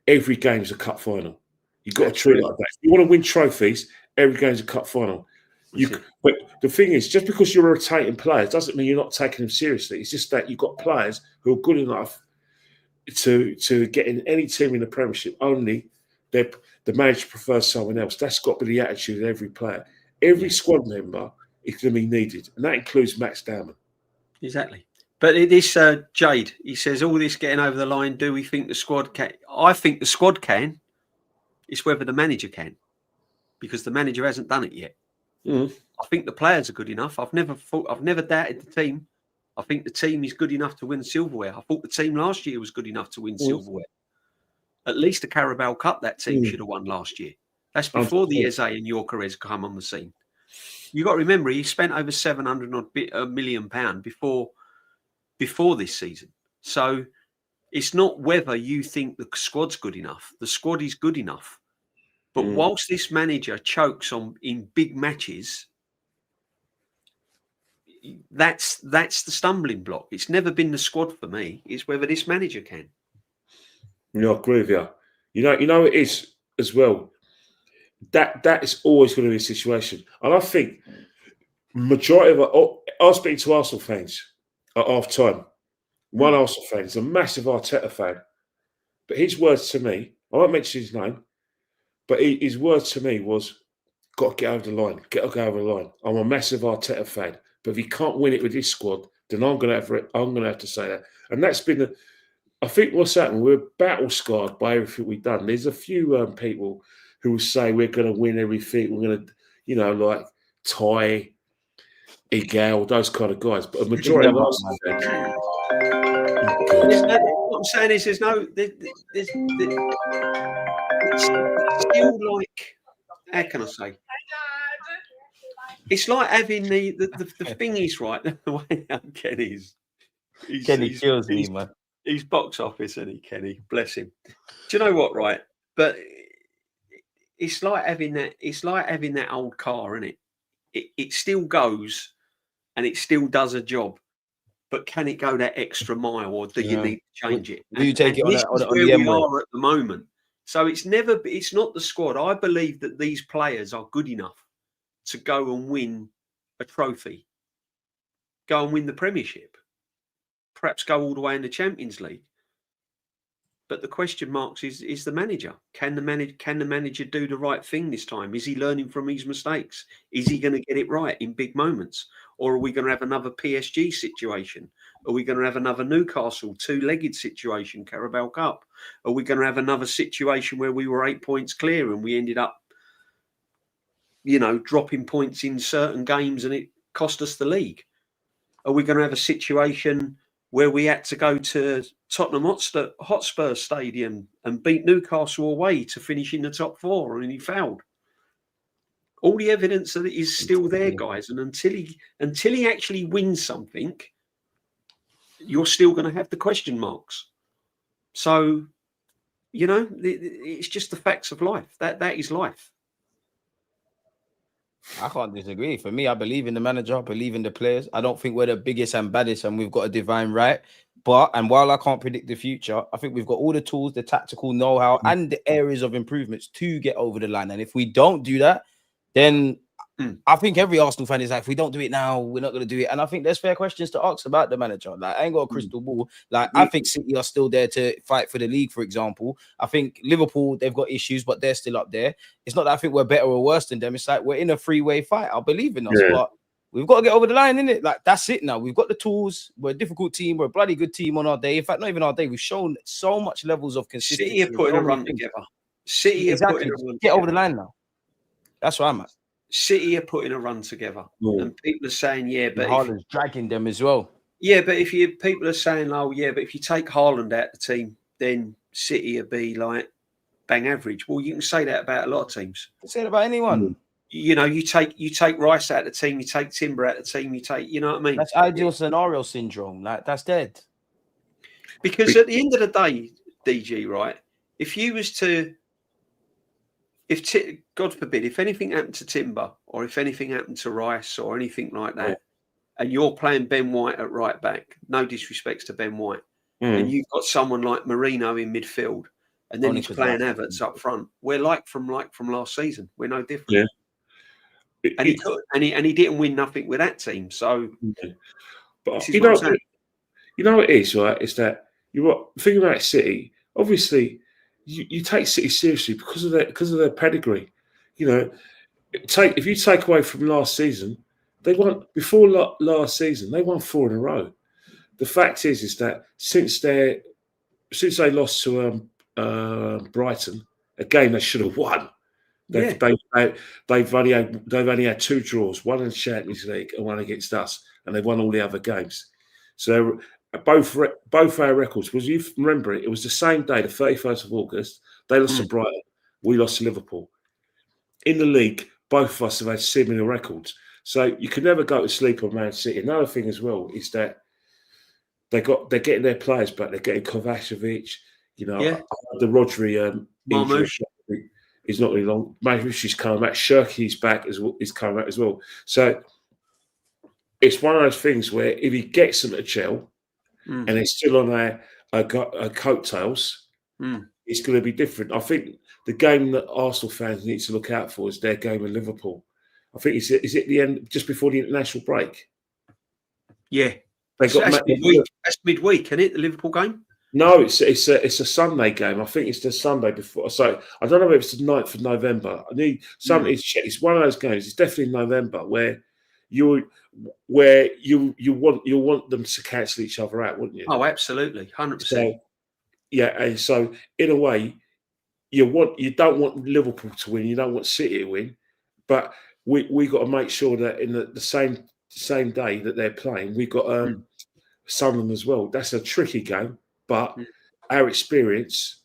C: Every game's a cup final. You've got to treat it like that. If you want to win trophies, every game's a cup final. But the thing is, just because you're rotating players doesn't mean you're not taking them seriously. It's just that you've got players who are good enough to get in any team in the Premiership. Only the manager prefers someone else. That's got to be the attitude of every player. Every squad member is going to be needed, and that includes Max Dowman.
B: Exactly. But this Jade, he says, all this getting over the line, do we think the squad can? I think the squad can. It's whether the manager can, because the manager hasn't done it yet. I think the players are good enough. I've never doubted the team. I think the team is good enough to win silverware. I thought the team last year was good enough to win silverware. At least the Carabao Cup that team should have won last year. That's before the Eze and Gyokeres come on the scene. You got to remember, he spent over £700 million before this season. So it's not whether you think the squad's good enough. The squad is good enough. But whilst this manager chokes in big matches, that's the stumbling block. It's never been the squad for me. It's whether this manager can.
C: I agree with you. You know it is as well. That is always going to be a situation. And I think majority of I was speaking to Arsenal fans at half time. One Arsenal fan is a massive Arteta fan. But his words to me, I won't mention his name, but his words to me was, got to get over the line. Got to go over the line. I'm a massive Arteta fan. But if he can't win it with this squad, then I'm going to have to say that. And that's been I think what's happened, we're battle scarred by everything we've done. There's a few people who will say we're going to win everything. We're going to, like Ty, Egal, those kind of guys. But a majority of us.
B: What I'm saying is, there's still like, how can I say? It's like having the thing is right. The way Ken is.
A: Kenny kills me, man.
B: He's box office, isn't he, Kenny? Bless him. Do you know what, right? But it's like having that. It's like having that old car, isn't it? It still goes, and it still does a job. but can it go that extra mile, or do you need to change it?
A: Do you take it on
B: this is
A: on
B: where
A: the
B: we
A: M way?
B: are at the moment. So it's not the squad. I believe that these players are good enough to go and win a trophy, go and win the Premiership, perhaps go all the way in the Champions League. But the question marks is the manager. Can the manager do the right thing this time? Is he learning from his mistakes? Is he going to get it right in big moments? Or are we going to have another PSG situation? Are we going to have another Newcastle two-legged situation, Carabao Cup? Are we going to have another situation where we were 8 points clear and we ended up, dropping points in certain games and it cost us the league? Are we going to have a situation where we had to go to Tottenham Hotspur Stadium and beat Newcastle away to finish in the top four, and he fouled? All the evidence that it is still there, guys, and until he actually wins something, you're still going to have the question marks. So, it's just the facts of life. That is life.
A: I can't disagree. For me, I believe in the manager, I believe in the players. I don't think we're the biggest and baddest and we've got a divine right. And while I can't predict the future, I think we've got all the tools, the tactical know-how, and the areas of improvements to get over the line. And if we don't do that, then I think every Arsenal fan is like, if we don't do it now, we're not going to do it. And I think there's fair questions to ask about the manager. Like, I ain't got a crystal ball. Like, I think City are still there to fight for the league, for example. I think Liverpool, they've got issues, but they're still up there. It's not that I think we're better or worse than them. It's like we're in a three-way fight. I believe in us, but we've got to get over the line, innit? Like, that's it now. We've got the tools. We're a difficult team. We're a bloody good team on our day. In fact, not even our day. We've shown so much levels of consistency.
B: City are putting a run together. City are putting a run
A: together. Get over the line now. That's where I'm at.
B: City are putting a run together, and people are saying, but
A: Haaland's dragging them as well.
B: Yeah, but people are saying, but if you take Haaland out of the team, then City will be like bang average. Well, you can say that about a lot of teams.
A: You can say it about anyone.
B: You take Rice out of the team, you take Timber out of the team, you know what I mean?
A: That's ideal scenario syndrome. Like, that's dead.
B: Because at the end of the day, DG, right? If you was to, God forbid, if anything happened to Timber or if anything happened to Rice or anything like that, and you're playing Ben White at right back, no disrespects to Ben White, and you've got someone like Marino in midfield, and then he's playing Havertz up front, we're like from last season. We're no different.
C: Yeah.
B: And he didn't win nothing with that team. So,
C: but you know what it is, right? It's that thinking about City. Obviously, you take City seriously because of their pedigree. If you take away from last season, they won before last season. They won 4 in a row. The fact is that since they lost to Brighton, a game they should have won. They've only had 2 draws, one in the Champions League and one against us, and they've won all the other games. So both our records, was you remember it was the same day, the 31st of August. They lost to Brighton, we lost to Liverpool. In the league, both of us have had similar records. So you can never go to sleep on Man City. Another thing as well is that they're getting their players back. They're getting Kovacevic. The Rodri injury is not really long. Mahrez's coming back. Shirky's back is coming back as well. So it's one of those things where if he gets them to gel and they're still on our coattails, it's going to be different. I think the game that Arsenal fans need to look out for is their game with Liverpool. I think is it the end just before the international break?
B: Yeah,
C: that's
B: midweek, isn't it? The Liverpool game?
C: No, it's a Sunday game. I think it's the Sunday before. So I don't know if it's the 9th of November. I need something to check. It's one of those games. It's definitely November where you want them to cancel each other out, wouldn't you?
B: Oh, absolutely, 100%.
C: So, and so in a way, you don't want Liverpool to win. You don't want City to win, but we got to make sure that in the same day that they're playing, we got Sunderland as well. That's a tricky game, but our experience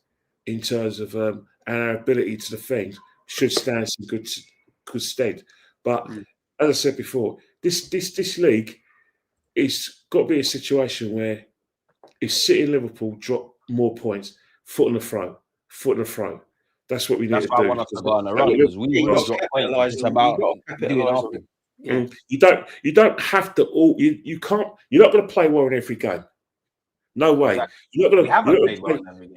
C: in terms of and our ability to defend should stand some good stead. But as I said before, this league is got to be a situation where if City and Liverpool drop more points, foot in the throw. That's what we need to do.
A: That's why I want us to go on a run because we got points. It's about
B: Yeah.
C: You don't have to all. You can't. You're not going to play well in every game. No way.
A: Exactly.
C: You're not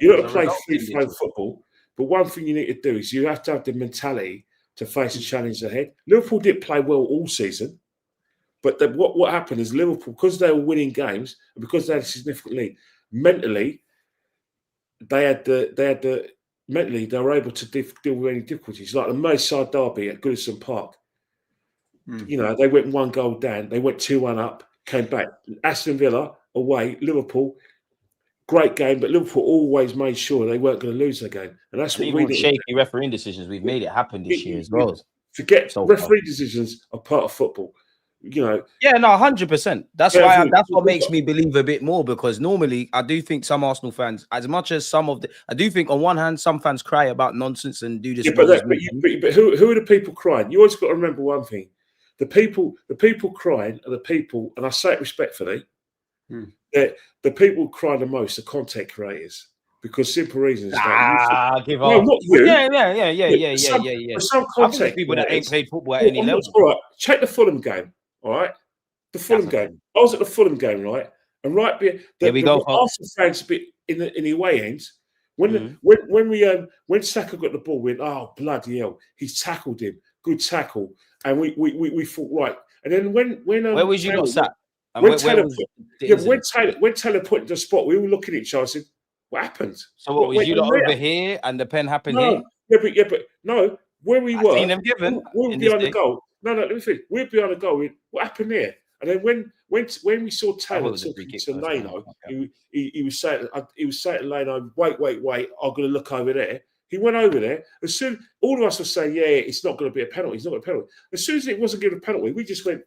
C: going to play free-flowing football. But one thing you need to do is you have to have the mentality to face the challenge ahead. Liverpool didn't play well all season, but what happened is Liverpool, because they were winning games and because they had a significant lead, mentally they were able to deal with any difficulties. Like the Merseyside derby at Goodison Park. You know, they went 1 goal down, they went 2-1 up, came back. Aston Villa away, Liverpool, great game, but Liverpool always made sure they weren't going to lose the game. And that's what we did.
A: Shaky refereeing decisions, we've made it happen this year as well.
C: Forget referee decisions are part of football. You know.
A: Yeah, no, 100%. That's what makes me believe a bit more, because normally I do think some Arsenal fans, as much as I do think on one hand some fans cry about nonsense and do this.
C: Yeah, but who are the people crying? You always got to remember one thing. The people crying are the people, and I say it respectfully, that the people crying the most are content creators, because simple reasons.
A: Give up.
C: No, not you.
A: Yeah.
C: Some content
A: people that ain't played football at any level.
C: All right, check the Fulham game. All right, the Fulham game. I was at the Fulham game, right, and
A: here we go.
C: Arsenal fans bit in the away ends. When Saka got the ball, we went, oh bloody hell, he's tackled him. Good tackle. And we thought, right. And then when
A: where was you not sat?
C: When Taylor put in the spot, we were looking at each other and said, what happened?
A: So what was you lot over here and the pen happened here?
C: Yeah, but no, where we were,
A: seen them given,
C: we were behind the goal. No, let me finish. We were behind the goal. What happened there? And then when we saw Taylor talking to Leno, he was saying to Leno, wait, I'm going to look over there. He went over there. As soon all of us were saying, yeah, it's not going to be a penalty. It's not going to be a penalty. As soon as it wasn't given a penalty, we just went,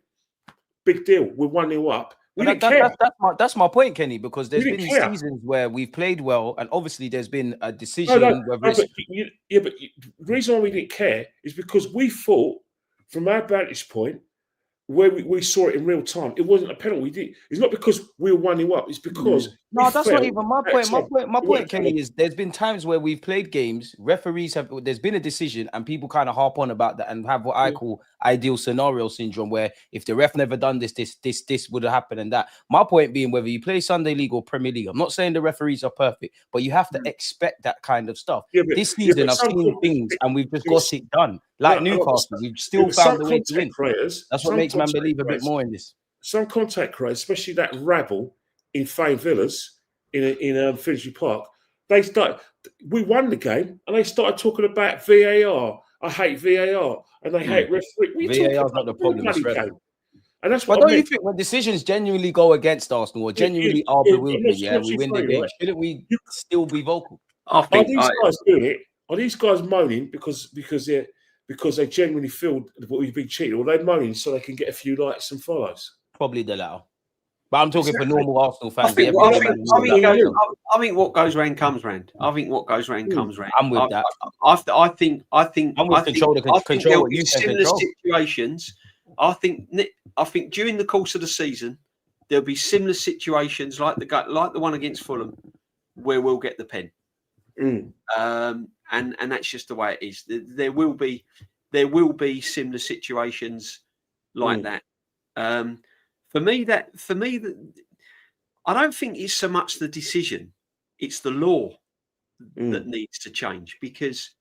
C: big deal. We're 1-0 up. We didn't care.
A: That's my point, Kenny, because there's been seasons where we've played well, and obviously there's been a decision.
C: But the reason why we didn't care is because we thought, from our vantage point, where we saw it in real time, it wasn't a penalty. It's not because we were 1-0 up. It's because
A: that's not even my point. My point, Kenny, is there's been times where we've played games, there's been a decision, and people kind of harp on about that and have what I call ideal scenario syndrome, where if the ref never done this would have happened and that. My point being, whether you play Sunday League or Premier League, I'm not saying the referees are perfect, but you have to expect that kind of stuff. This season, I've seen things and we've just got it done. Like Newcastle, we've still found a way to win. That's what makes man believe a bit more in this.
C: Some contact creators, especially that rabble in Fane Villas in Finsbury Park, we won the game and they started talking about VAR. I hate VAR and they hate referee.
A: VAR is not the problem.
C: And that's what
A: don't you think when decisions genuinely go against Arsenal or genuinely are bewildering, we win the game, shouldn't we still be vocal?
C: Are these guys doing it? Are these guys moaning because they genuinely feel that we've been cheated, or they're moaning so they can get a few likes and follows?
A: Probably the latter. But I'm talking for normal Arsenal fans.
B: I think what goes round comes round. I think what goes round comes round.
A: I'm with that.
B: I think
A: I'm with control what you can control.
B: Situations. I think during the course of the season there'll be similar situations like the one against Fulham where we'll get the pen. And that's just the way it is. There will be similar situations like that. For me, I don't think it's so much the decision; it's the law that needs to change. Because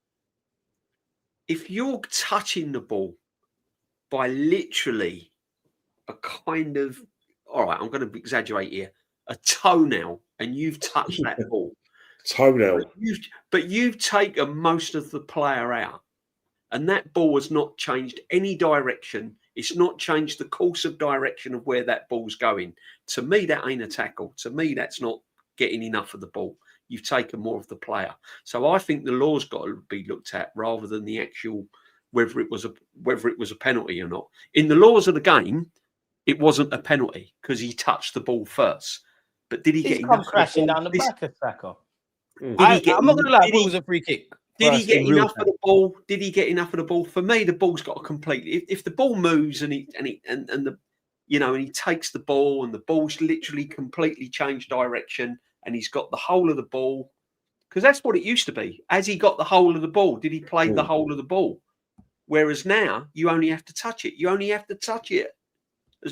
B: if you're touching the ball by literally a kind of, all right, I'm going to exaggerate here, a toenail, and you've touched that ball.
C: Toenail.
B: But you've taken most of the player out, and that ball has not changed any direction. It's not changed the course of direction of where that ball's going. To me, that ain't a tackle. To me, that's not getting enough of the ball. You've taken more of the player. So I think the law's got to be looked at rather than the actual whether it was a penalty or not. In the laws of the game, it wasn't a penalty because he touched the ball first. But did he get enough
A: crashing down the back of Saka? I'm not going to lie, it was a free kick.
B: Did he get enough of the ball? Did he get enough of the ball? For me, the ball's got to completely. If the ball moves and he takes the ball and the ball's literally completely changed direction and he's got the whole of the ball, because that's what it used to be. As he got the whole of the ball, did he play the whole of the ball? Whereas now you only have to touch it. You only have to touch it.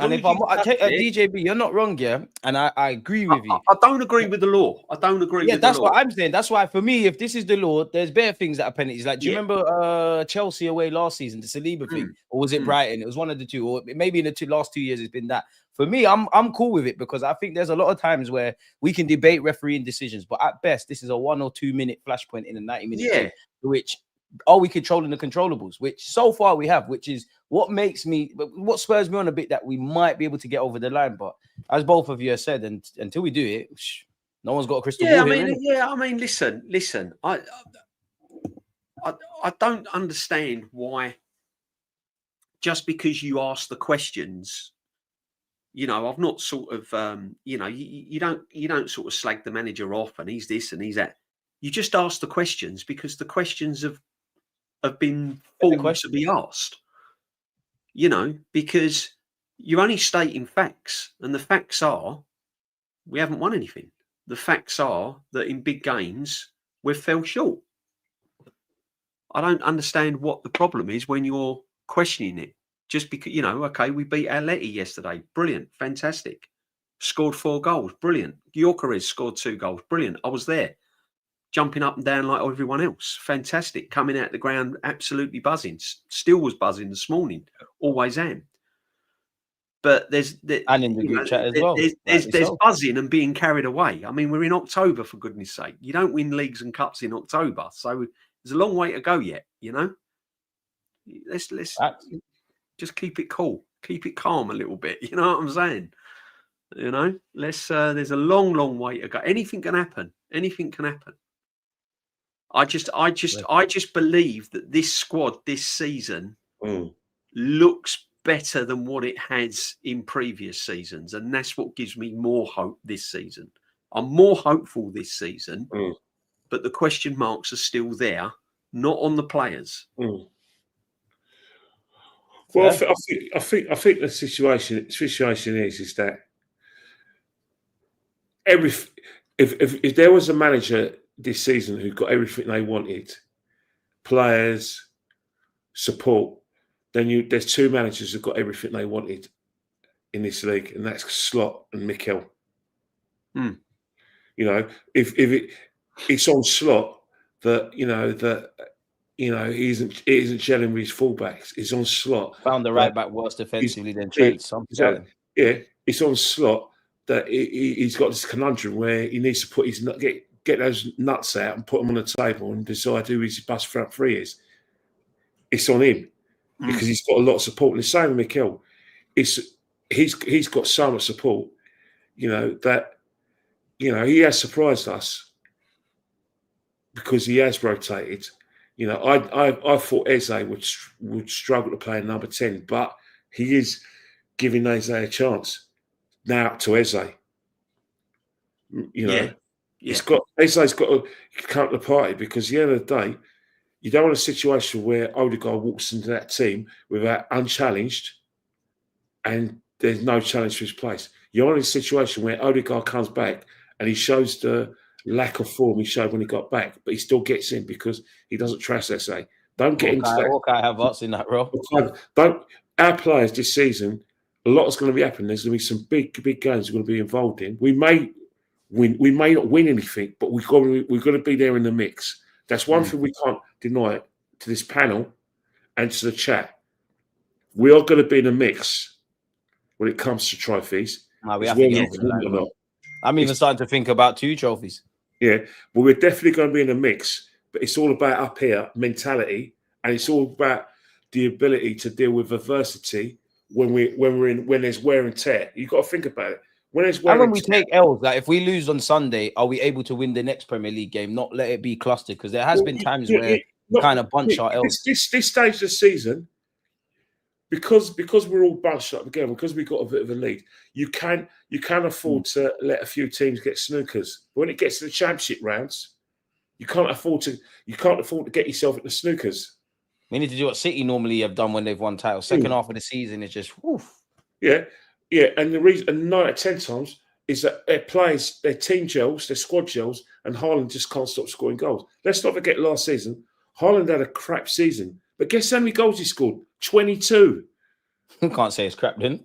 A: And if DJB, you're not wrong, yeah, and I agree with you.
B: I don't agree with the law. I don't agree with the law.
A: That's what I'm saying. That's why, for me, if this is the law, there's better things that are penalties. Like, do you remember Chelsea away last season, the Saliba thing? Or was it Brighton? It was one of the two. Or maybe in the last 2 years, it's been that. For me, I'm cool with it because I think there's a lot of times where we can debate refereeing decisions, but at best, this is a 1 or 2 minute flashpoint in a 90-minute game, which are we controlling the controllables, which so far we have, which is what spurs me on a bit that we might be able to get over the line. But as both of you have said, and until we do it, no one's got a crystal ball.
B: I mean, listen. I don't understand why just because you ask the questions, I've not sort of, you don't sort of slag the manager off and he's this and he's that. You just ask the questions because the questions have been formed to be asked, because you're only stating facts, and the facts are we haven't won anything. The facts are that in big games we've fell short. I don't understand what the problem is when you're questioning it. Just because, okay, we beat Atleti yesterday. Brilliant. Fantastic. Scored 4 goals. Brilliant. Gyokeres scored 2 goals. Brilliant. I was there. Jumping up and down like everyone else. Fantastic. Coming out the ground, absolutely buzzing. Still was buzzing this morning. Always am. But there's
A: and in the group chat as well.
B: There's buzzing and being carried away. I mean, we're in October, for goodness sake. You don't win leagues and cups in October, so there's a long way to go yet. Let's just keep it cool, keep it calm a little bit. You know what I'm saying? There's a long way to go. Anything can happen. Anything can happen. I just believe that this squad this season looks better than what it has in previous seasons, and that's what gives me more hope this season. I'm more hopeful this season, but the question marks are still there, not on the players.
C: Well, I think the situation is that if there was a manager this season who got everything they wanted, players, support, then there's 2 managers who got everything they wanted in this league, and that's Slot and Mikel. If it's on Slot that he isn't gelling with his fullbacks. It's on Slot.
A: Found the right back worse defensively than Trent.
C: It's on Slot that he's got this conundrum where he needs to put get those nuts out and put them on the table and decide who his best front three is. It's on him because he's got a lot of support. And the same with Mikel. He's got so much support, that he has surprised us because he has rotated. I thought Eze would struggle to play number 10, but he is giving Eze a chance now up to Eze. Eze's got to come to the party because at the end of the day, you don't want a situation where Odegaard walks into that team without unchallenged and there's no challenge for his place. You want a situation where Odegaard comes back and he shows the lack of form he showed when he got back, but he still gets in because he doesn't trust Eze. Don't get into that.
A: Hawkeye have us in that role.
C: Our players this season, a lot is going to be happening. There's going to be some big games we're going to be involved in. We may not win anything, but we've got to be there in the mix. That's one thing we can't deny to this panel and to the chat. We are going to be in the mix when it comes to trophies.
A: We have to get or not. I'm even starting to think about 2 trophies.
C: Yeah, well, we're definitely going to be in a mix, but it's all about up here mentality, and it's all about the ability to deal with adversity when there's wear and tear. You've got to think about it. When
A: we take L's, like if we lose on Sunday, are we able to win the next Premier League game? Not let it be clustered, because there has been times where kind of bunch our L's.
C: This stage of the season, because we're all bunched up together, because we've got a bit of a lead, you can afford to let a few teams get snookers. But when it gets to the championship rounds, you can't afford to get yourself at the snookers.
A: We need to do what City normally have done when they've won titles. Second half of the season is just woof.
C: Yeah, and the reason, and 9 out of 10 times, is that their team gels, their squad gels, and Haaland just can't stop scoring goals. Let's not forget last season, Haaland had a crap season, But guess how many goals he scored? 22.
A: You can't say it's crap then.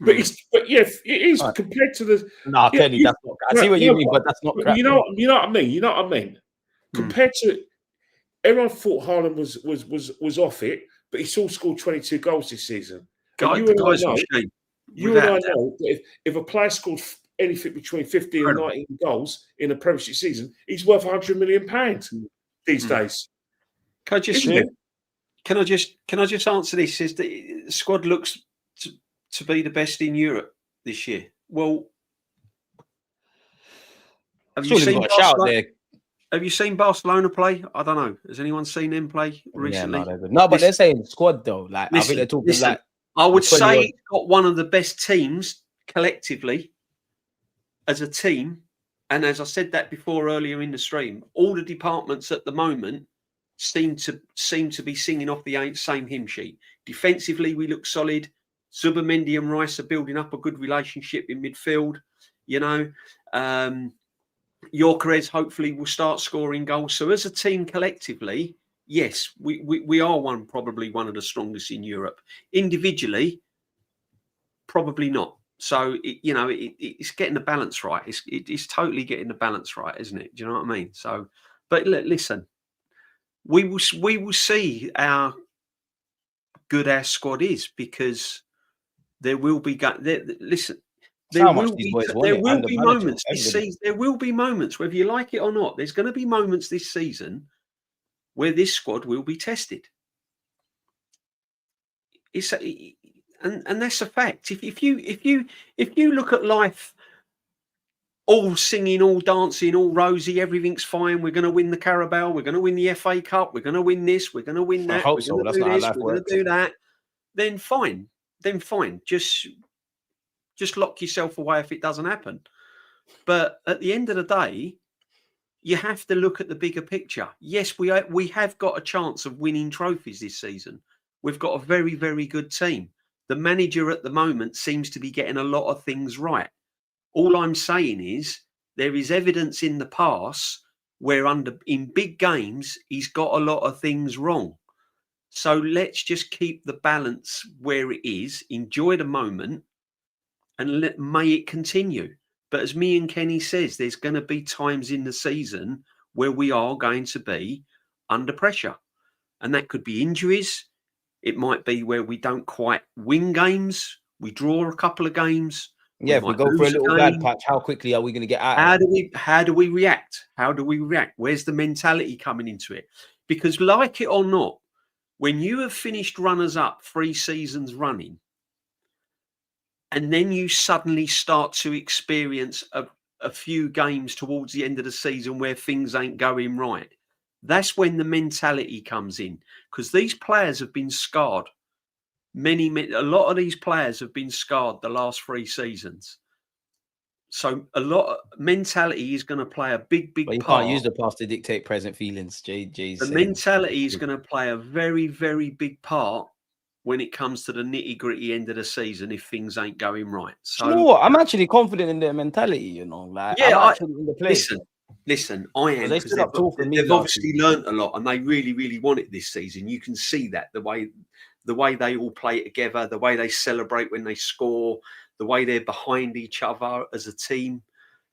C: But yeah, it is compared to the.
A: Nah,
C: yeah,
A: Kenny, that's not. I see what you mean, but that's not crap.
C: You know what I mean. Compared to, everyone thought Haaland was off it, but he still scored 22 goals this season. And you and I know that if a player scored anything between 15 and 19 goals in a Premiership season, he's worth £100 million these days.
B: Can I just answer this? Is the squad looks to be the best in Europe this year? Well, have you seen Barcelona play? I don't know. Has anyone seen them play recently?
A: Yeah, no, but they're saying squad though. Like I think they're talking like.
B: I would say it's got one of the best teams collectively as a team, and as I said that before earlier in the stream, all the departments at the moment seem to be singing off the same hymn sheet. Defensively, we look solid. Zubimendi and Rice are building up a good relationship in midfield. You know, Gyokeres hopefully will start scoring goals. So as a team collectively, yes, we are probably one of the strongest in Europe. Individually, probably not. So it's getting the balance right. It's totally getting the balance right, isn't it? Do you know what I mean? So, but listen, we will see how good our squad is, because there will be there will be moments this season. There will be moments, whether you like it or not. There's going to be moments this season where this squad will be tested. And that's a fact. If you look at life, all singing, all dancing, all rosy, everything's fine. We're going to win the Carabao. We're going to win the FA Cup. We're going to win this. We're going to win that.
A: I hope so. That's not how life works.
B: We're going to do that. Then fine. Just lock yourself away if it doesn't happen. But at the end of the day, you have to look at the bigger picture. Yes, we have got a chance of winning trophies this season. We've got a very, very good team. The manager at the moment seems to be getting a lot of things right. All I'm saying is there is evidence in the past where in big games, he's got a lot of things wrong. So let's just keep the balance where it is, enjoy the moment, and may it continue. But as me and Kenny says, there's going to be times in the season where we are going to be under pressure. And that could be injuries. It might be where we don't quite win games. We draw a couple of games.
A: Yeah, if we go for a little bad patch, how quickly are we going to get out?
B: How do we react? How do we react? Where's the mentality coming into it? Because like it or not, when you have finished runners-up 3 seasons running, and then you suddenly start to experience a few games towards the end of the season where things ain't going right, that's when the mentality comes in, because these players have been scarred. A lot of these players have been scarred the last 3 seasons. So a lot of mentality is going to play a big part.
A: You can't use the past to dictate present feelings,
B: The mentality is going to play a very, very big part when it comes to the nitty-gritty end of the season if things ain't going right. So
A: you know what? I'm actually confident in their mentality, you know. Like,
B: yeah,
A: I'm actually in the place.
B: Listen, I am. They've obviously learnt a lot, and they really, really want it this season. You can see that the way they all play together, the way they celebrate when they score, the way they're behind each other as a team.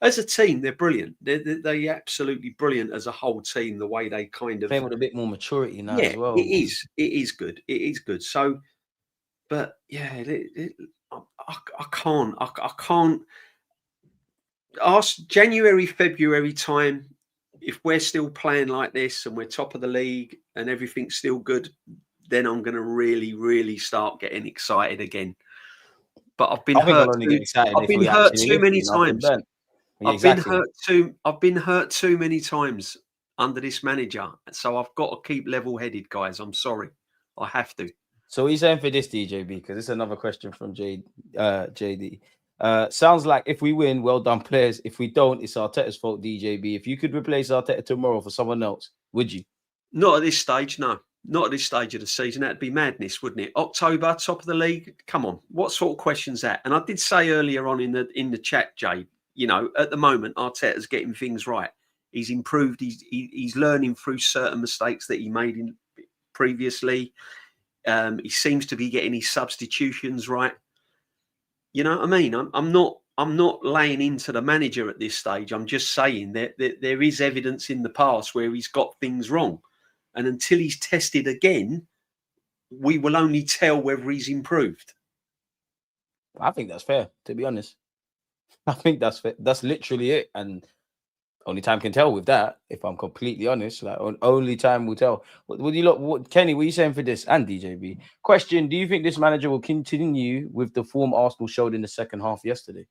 B: As a team, they're brilliant. They're absolutely brilliant as a whole team. The way they kind of
A: playing with a bit more maturity now as well.
B: It is. It is good. It is good. So, but yeah, I can't. Ask January, February time, if we're still playing like this and we're top of the league and everything's still good, then I'm going to really, really start getting excited again. But I've been hurt. I've been hurt too many times. I've been hurt too many times under this manager. So I've got to keep level-headed, guys. I'm sorry. I have to.
A: So he's saying for this, DJB, because it's another question from JD. Sounds like if we win, well done, players. If we don't, it's Arteta's fault, DJB. If you could replace Arteta tomorrow for someone else, would you?
B: Not at this stage, no. Not at this stage of the season. That'd be madness, wouldn't it? October, top of the league. Come on, what sort of question's that? And I did say earlier on in the chat, Jay. You know, at the moment, Arteta's getting things right. He's improved. He's learning through certain mistakes that he made in previously. He seems to be getting his substitutions right. You know what I mean? I'm not laying into the manager at this stage. I'm just saying that there is evidence in the past where he's got things wrong. And until he's tested again, we will only tell whether he's improved.
A: I think that's fair, to be honest. I think that's fair. That's literally it. And only time can tell with that, if I'm completely honest. Like, only time will tell. Kenny, what are you saying for this? And DJB. Question, do you think this manager will continue with the form Arsenal showed in the second half yesterday?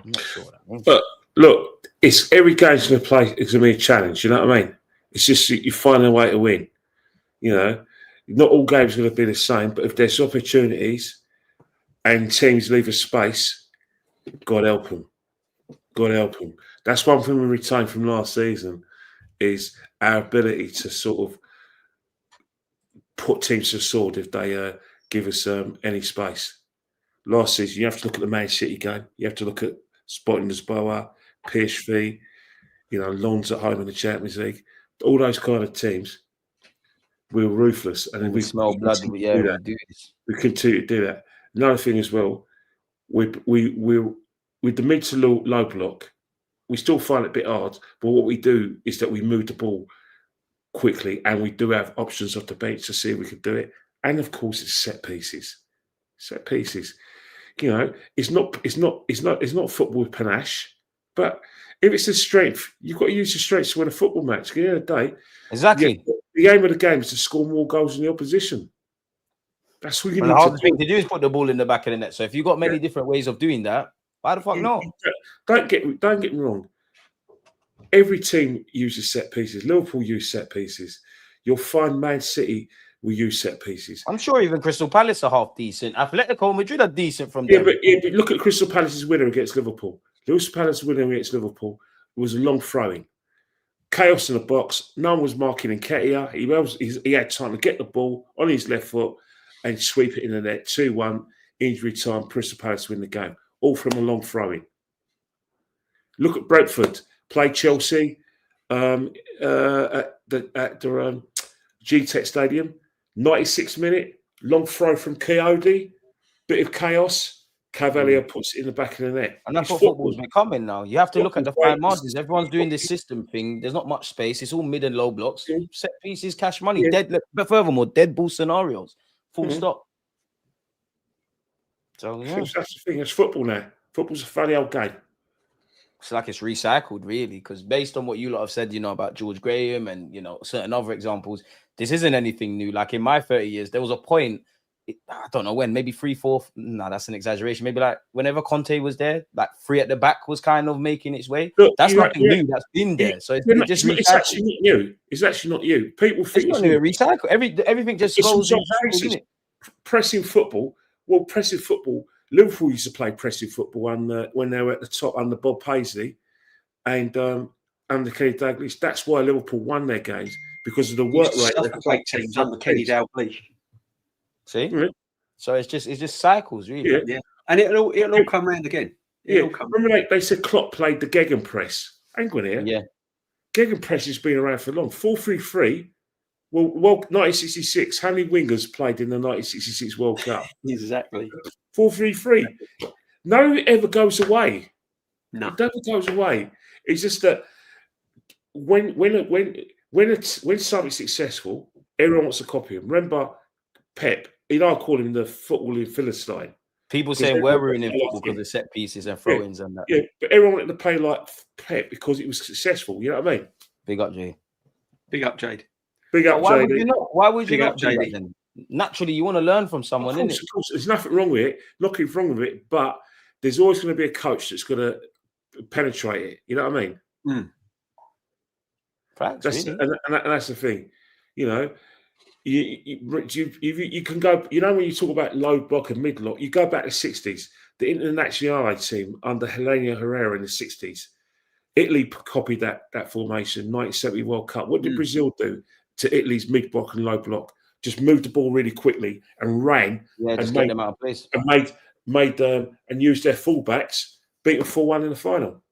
A: I'm not sure what that means.
C: But look, it's every game's going to play. It's going to be a challenge. You know what I mean? It's just you find a way to win. You know, not all games are going to be the same. But if there's opportunities and teams leave a space, God help them. God help them. That's one thing we retained from last season is our ability to sort of put teams to the sword if they give us any space. Last season, you have to look at the Man City game. You have to look at Sporting Lisboa, PSV, Lens at home in the Champions League. All those kind of teams, we were ruthless. And
A: we smell blood. Yeah, we do this.
C: We continue to do that. Another thing as well, we with the mid to low block, we still find it a bit hard. But what we do is that we move the ball quickly, and we do have options off the bench to see if we can do it. And of course, it's set pieces. Set pieces. It's not football with panache, but if it's a strength, you've got to use your strengths to win a football match. At the end of the day,
A: exactly.
C: The aim of the game is to score more goals than the opposition. That's what you need to do. The hardest
A: thing to do is put the ball in the back of the net. So if you've got many different ways of doing that, why the fuck not?
C: Don't get me wrong. Every team uses set pieces. Liverpool use set pieces. You'll find Man City will use set pieces.
A: I'm sure even Crystal Palace are half decent. Atletico Madrid are decent from there.
C: But look at Crystal Palace's winner against Liverpool. Crystal Palace's winner against Liverpool was a long throwing. Chaos in the box. No one was marking Nketiah. He had time to get the ball on his left foot and sweep it in the net. 2-1, injury time, Crystal Palace win the game. All from a long throwing. Look at Brentford. Played Chelsea at the G-Tech Stadium. 96th minute, long throw from Coyote. Bit of chaos. Cavalier puts it in the back of the net.
A: And that's what football's becoming now. You have to look at the fine margins. Everyone's doing this system thing. There's not much space. It's all mid and low blocks. Set pieces, cash money. But furthermore, dead ball scenarios. Full stop. So yeah.
C: That's the thing. It's football now. Football's a funny old game.
A: It's like it's recycled, really, because based on what you lot have said, about George Graham and, certain other examples, this isn't anything new. Like in my 30 years, there was a point, I don't know when, maybe 3-4. No, that's an exaggeration. Maybe like whenever Conte was there, like 3 at the back was kind of making its way. Look, that's nothing new. That's been there. So it's
C: actually not new. It's actually not new. People think
A: it's not new. Recycle. Everything just goes in cycles, it?
C: Pressing football. Well, pressing football. Liverpool used to play pressing football when they were at the top under Bob Paisley and under Kenny Dalglish. That's why Liverpool won their games, because of the work rate.
B: They played teams under Kenny Dalglish.
A: See, so it's just cycles, really.
C: Yeah.
B: And it'll all come round again.
C: Remember they said Klopp played the Gegenpress. Hang on here.
A: Yeah,
C: Gegenpress has been around for long. 4-3-3. Well, 1966. How many wingers played in the 1966 World Cup?
B: Exactly.
C: 4-3-3. No, it ever goes away.
B: No,
C: it never goes away. It's just that when something's successful, everyone wants to copy him. Remember Pep? I call him the footballing Philistine.
A: People saying we're ruining football because of set pieces and throw-ins and that.
C: Yeah, but everyone wanted to play like Pep because it was successful. You know what I mean?
A: Big up, Jay.
B: Big up, Jade.
C: Big up,
A: why
C: Jade.
A: Why would you not do that then? Naturally, you want to learn from someone, innit?
C: Of course, there's nothing wrong with it. Nothing wrong with it, but there's always going to be a coach that's going to penetrate it. You know what I mean?
A: Facts, really.
C: and that's the thing. You can go. When you talk about low block and mid block, you go back to the 60s. The Internazionale team under Helena Herrera in the 60s, Italy copied that formation. 1970 World Cup. What did Brazil do to Italy's mid block and low block? Just moved the ball really quickly and ran.
A: Yeah, just get them out of place.
C: And made and used their fullbacks, beat them 4-1 in the final.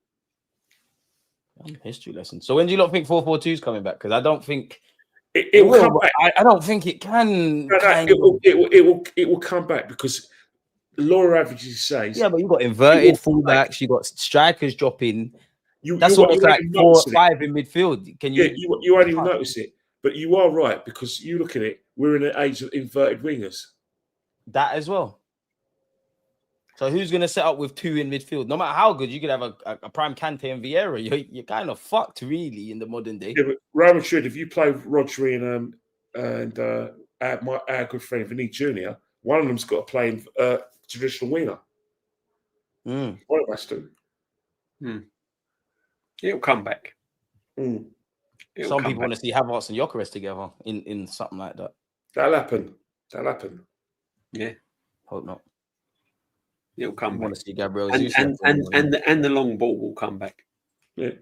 A: History lesson. So when do you lot think 4-4-2 is coming back? Because I don't think
C: It will come back.
A: I don't think it can.
C: It will come back because the law of averages says.
A: Yeah, but you've got inverted fullbacks, you've got strikers dropping. That's almost like 4 or 5 in midfield. Can you?
C: Yeah, you won't even notice it. But you are right because you look at it. We're in an age of inverted wingers.
A: That as well. So who's going to set up with 2 in midfield? No matter how good, you could have a prime Kante and Vieira. You're kind of fucked, really, in the modern day.
C: Yeah, but Real Madrid, if you play Rodri and our good friend Vinny Jr., one of them's got to play traditional winger. One of us do.
B: It'll come back.
A: Some people want to see Havertz and Gyökeres together in something like that.
C: That'll happen.
B: Yeah.
A: Hope not.
B: It'll come back.
A: Want to see Gabriel
B: and the long ball will come back.
C: Yeah.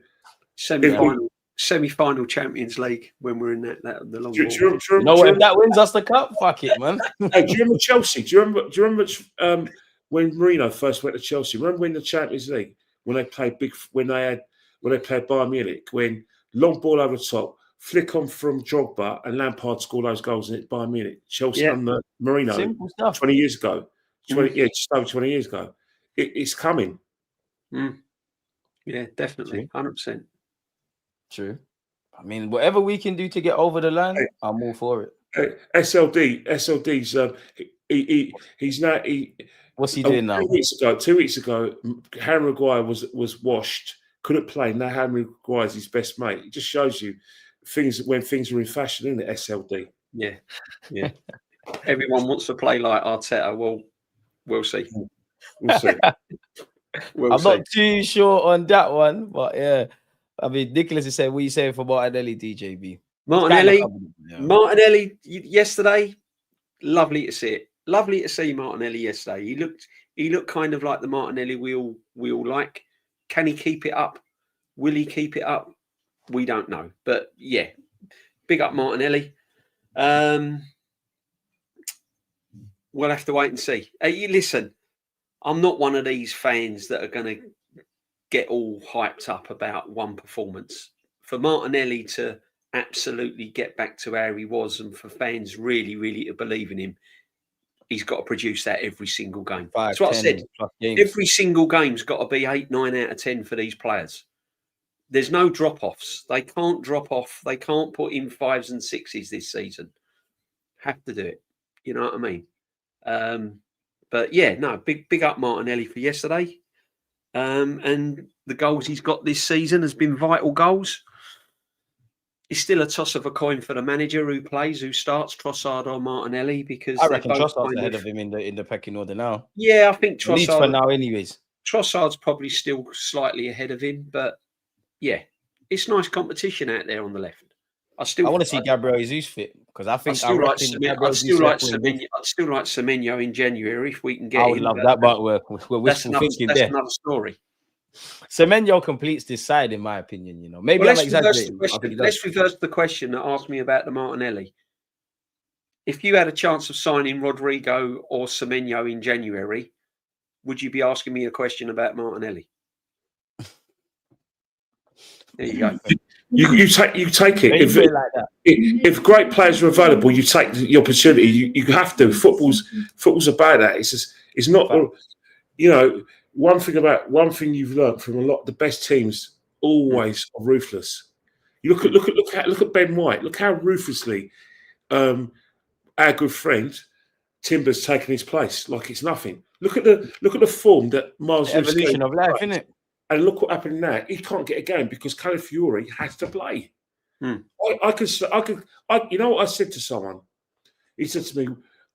B: Semi-final Champions League when we're in that the long ball.
A: If that wins us the cup, fuck it, man.
C: Hey, do you remember Chelsea? Do you remember when Mourinho first went to Chelsea? Remember in the Champions League when they played when they played Bayern Munich, when long ball over the top, flick on from Drogba and Lampard scored those goals in Bayern Munich. Chelsea under Mourinho 20 years ago. Just over 20 years ago. It's coming.
B: Yeah, definitely. 100%.
A: True. I mean, whatever we can do to get over the line, I'm all for it.
C: SLD's he's now
A: what's he doing now?
C: 2 weeks ago, Harry Maguire was washed, couldn't play. Now Harry Maguire is his best mate. It just shows you when things are in fashion, isn't it? SLD.
B: Yeah. Everyone wants to play like Arteta. Well, we'll see.
C: We'll see.
A: I'm not too sure on that one, but yeah. I mean, Nicholas is saying, what are you saying for Martinelli, DJB?
B: Martinelli yesterday, lovely to see it. Lovely to see Martinelli yesterday. He looked kind of like the Martinelli we all like. Can he keep it up? Will he keep it up? We don't know. But yeah, big up Martinelli. We'll have to wait and see. Listen, I'm not one of these fans that are going to get all hyped up about one performance. For Martinelli to absolutely get back to where he was and for fans really, really to believe in him, he's got to produce that every single game. That's what I said. Every single game's got to be 8, 9 out of 10 for these players. There's no drop-offs. They can't drop off. They can't put in 5s and 6s this season. Have to do it. You know what I mean? But yeah, no, big up Martinelli for yesterday. And the goals he's got this season has been vital goals. It's still a toss of a coin for the manager who starts, Trossard or Martinelli, because
A: I reckon Trossard's ahead of him in the pecking order now.
B: Yeah, I think Trossard. At least
A: for now, anyways.
B: Trossard's probably still slightly ahead of him, but yeah, it's nice competition out there on the left. I
A: want to see Gabriel Jesus fit because I think
B: I'd still like Semenyo in January if we can get him.
A: I would love that, but we're wishful thinking there.
B: That's another story.
A: Semenyo completes this side, in my opinion. You know, maybe I'm exaggerating.
B: Let's reverse the question that asked me about the Martinelli. If you had a chance of signing Rodrigo or Semenyo in January, would you be asking me a question about Martinelli? There you go.
C: You take it. If great players are available, you take the opportunity. You have to. Football's about that. It's not. You know, one thing you've learned from a lot of the best teams always are ruthless. You look at Ben White. Look how ruthlessly our good friend Timber's taken his place like it's nothing. Look at the form that Mars
A: evolution of life, isn't it?
C: And look what happened now. He can't get a game because Calafiori has to play. I could. You know what I said to someone? He said to me,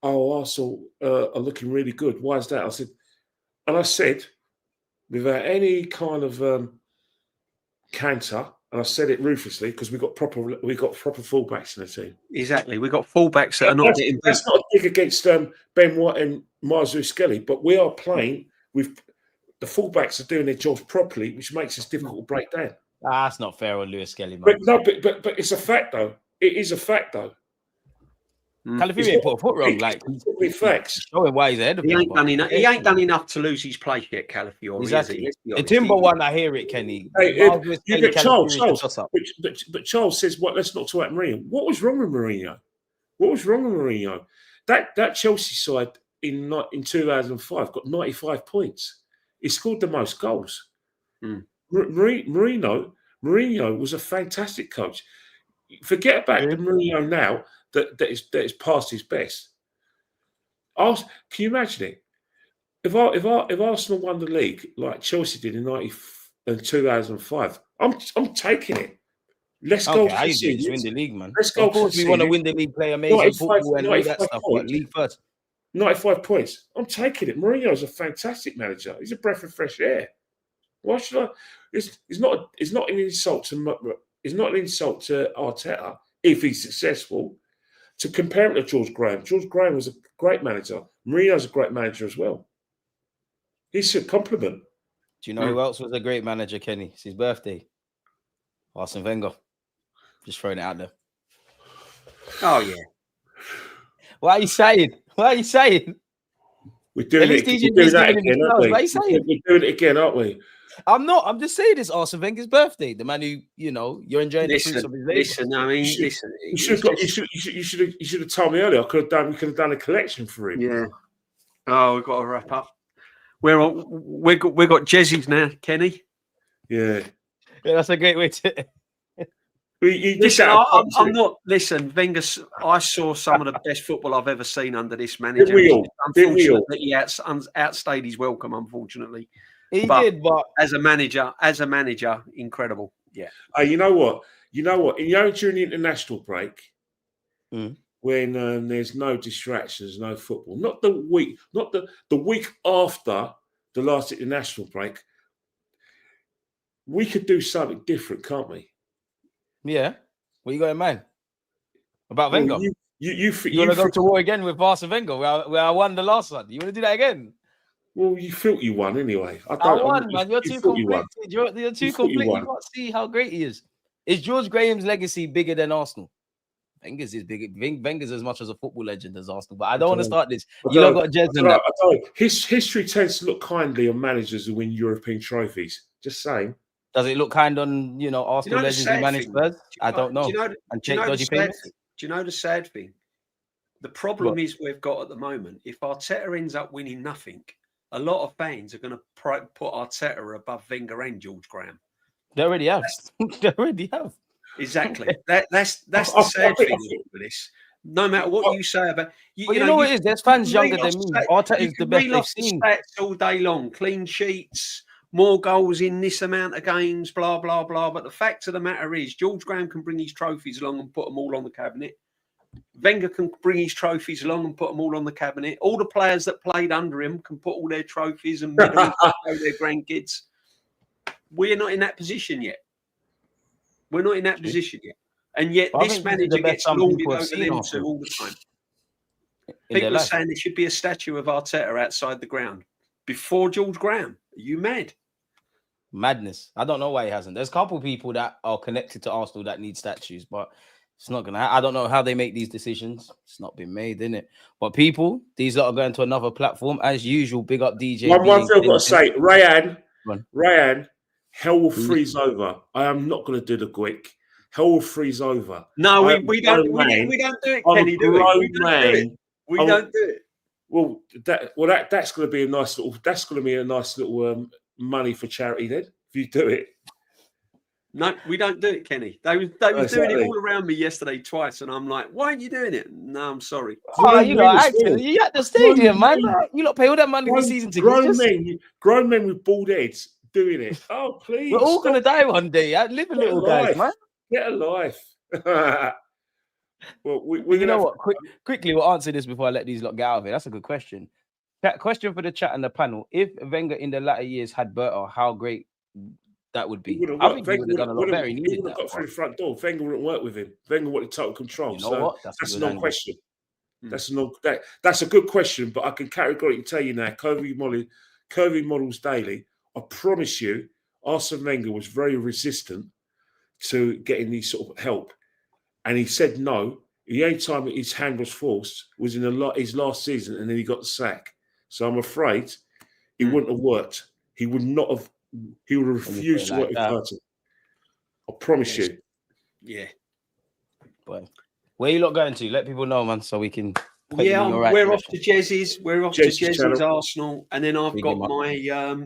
C: "Oh, Arsenal are looking really good. Why is that?" I said, without any kind of canter, and I said it ruthlessly because we got proper fullbacks in the team.
B: Exactly, we got fullbacks that are not getting.
C: That's not a dig against Ben White and Marzu Skelly, but we are playing with. The fullbacks are doing their jobs properly, which makes us difficult to break down.
A: That's not fair on Lewis Skelly, man.
C: But it's a fact, though. It is a fact, though.
A: Calafiori ain't put a foot wrong. Like,
C: reflex.
A: Showing why he's ahead of him.
B: He ain't done enough to lose his place yet, Calafiori.
A: Exactly. The Timber one, I hear it, Kenny.
C: Hey, you get Charles, but Charles says, "What? Let's not talk about Mourinho. What was wrong with Mourinho? What was wrong with Mourinho? That Chelsea side in 2005 got 95 points. He scored the most goals. Mourinho was a fantastic coach. Forget about the Mourinho now that is past his best. Can you imagine it? If Arsenal won the league like Chelsea did in 2005, I'm taking it. Let's go.
A: How you do just win the league, man?
C: Let's go.
A: Of course, we want to win the league, play amazing football and all that stuff. But league first.
C: 95 points. I'm taking it. Mourinho's a fantastic manager. He's a breath of fresh air. Why should I? It's not an insult to. It's not an insult to Arteta if he's successful. To compare him to George Graham. George Graham was a great manager. Mourinho's a great manager as well. It's a compliment.
A: Do you know who else was a great manager, Kenny? It's his birthday. Arsene Wenger. Just throwing it out there.
B: Oh, yeah.
A: What are you saying? What are you saying?
C: We're doing it again, We're doing it again, aren't we?
A: I'm not. I'm just saying it's Arsene Wenger's birthday. The man who, you're enjoying the fruits of his labor.
B: Listen, I mean,
C: you should have told me earlier. We could have done a collection for him.
B: Yeah. Oh, we've got to wrap up. We've got Jezzy's now, Kenny.
C: Yeah.
A: Yeah, that's a great way to.
B: Listen, I'm not. Listen, Wenger. I saw some of the best football I've ever seen under this manager. Unfortunately, he outstayed his welcome. Unfortunately,
A: he did. But
B: as a manager, incredible. Yeah.
C: You know what? During the international break, when there's no distractions, no football, not the week after the last international break, we could do something different, can't we?
A: Yeah. What you got in mind? About Wenger?
C: You
A: want to go to war again with Arsene Wenger where I won the last one? You want to do that again?
C: Well, you felt you won anyway.
A: I won, man. You're too conflicted. You're too conflicted. You can't see how great he is. Is George Graham's legacy bigger than Arsenal? Wenger's is big. Wenger's as much as a football legend as Arsenal. But I don't want to start this. You don't got Jez in that.
C: History tends to look kindly on managers who win European trophies. Just saying.
A: Does it look kind on, Arsenal legends who manage Spurs? I don't know.
B: Do you know the sad thing? The problem is we've got at the moment, if Arteta ends up winning nothing, a lot of fans are going to put Arteta above Wenger and George Graham.
A: They already have.
B: Exactly. That's the sad thing with this. No matter what you say about...
A: You know what it is? There's fans younger than me. Arteta is the best they've seen.
B: Stats all day long. Clean sheets... More goals in this amount of games, blah, blah, blah. But the fact of the matter is, George Graham can bring his trophies along and put them all on the cabinet. Wenger can bring his trophies along and put them all on the cabinet. All the players that played under him can put all their trophies and medals to their grandkids. We're not in that position yet. And yet this manager gets lauded over them two all the time. People are saying there should be a statue of Arteta outside the ground. Before George Graham. Are you mad?
A: Madness. I don't know why he hasn't. There's a couple people that are connected to Arsenal that need statues, but it's not gonna. I don't know how they make these decisions. It's not been made, innit? But people, these lot are going to another platform as usual. Big up DJ.
C: One thing I've got to say, Rayan, hell will freeze over. I am not going to do the quick. Hell will freeze over.
B: No, we don't do it, Kenny. We don't do it.
C: Well, that's going to be a nice little. That's going to be a nice little money for charity. Then, if you do it.
B: No, we don't do it, Kenny. They were doing it all around me yesterday twice, and I'm like, "Why aren't you doing it?" No, I'm sorry.
A: Oh, you at the stadium, man. You lot pay all that money for season tickets.
C: Grown men with bald heads doing it. Oh, please.
A: We're all going to die one day. Live a little, guys, man.
C: Get a life. Well,
A: you know what? Quickly, we'll answer this before I let these lot get out of it. That's a good question. Question for the chat and the panel: if Wenger in the latter years had Berto, how great that would be? I think he would have done a lot better. He needed that.
C: Got through the front door. Wenger wouldn't work with him. Wenger wanted total control. You know what? That's no question. That's a good question, but I can categorically tell you now, Curvy Models Daily, I promise you, Arsene Wenger was very resistant to getting these sort of help. And he said no. The only time his hand was forced was in his last season, and then he got the sack. So I'm afraid it wouldn't have worked. He would not have. He would have refused to work with Arteta. I promise you.
B: Yeah.
A: But where you lot going to? Let people know, man, so we can.
B: We're off to Jez's. We're off to Jez's Arsenal, and then I've got my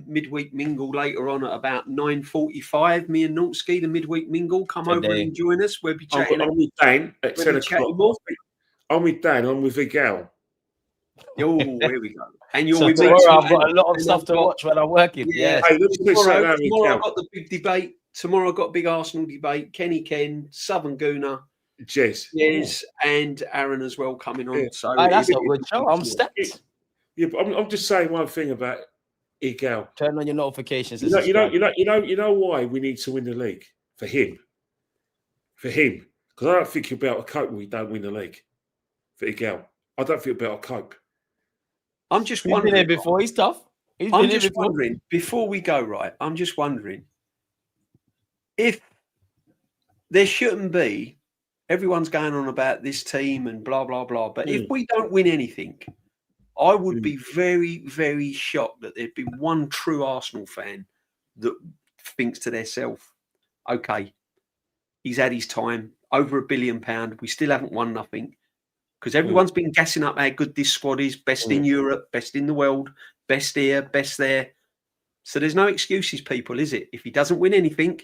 B: midweek mingle later on at about 9:45. Me and Nautsky, the midweek mingle, come over and join us. We'll be chatting.
C: I'm with Dan at 10 o'clock. I'm with Dan. I'm with Vigel.
B: Oh, here we go. And you're
A: so
B: with
A: tomorrow. I've got a lot of stuff to watch when I'm working. Yeah.
C: Hey,
B: tomorrow I've got the big debate. Tomorrow I've got a big Arsenal debate. Ken, Southern Gooner. Yes, and Aaron as well coming on. Yeah. So
A: that's a good show. I'm stacked.
C: Yeah, but I'm just saying one thing about Igel.
A: Turn on your notifications.
C: You know why we need to win the league for him. Because I don't think he'll be able to cope when we don't win the league. For Igel, I don't think he'll be able to cope.
B: I'm just wondering.
A: He's been here before. He's tough.
B: I'm just wondering. Before we go, right? I'm just wondering if there shouldn't be. Everyone's going on about this team and blah, blah, blah. But if we don't win anything, I would be very, very shocked that there'd be one true Arsenal fan that thinks to themselves, okay, he's had his time, over £1 billion. We still haven't won nothing. Because everyone's been gassing up how good this squad is, best in Europe, best in the world, best here, best there. So there's no excuses, people, is it? If he doesn't win anything,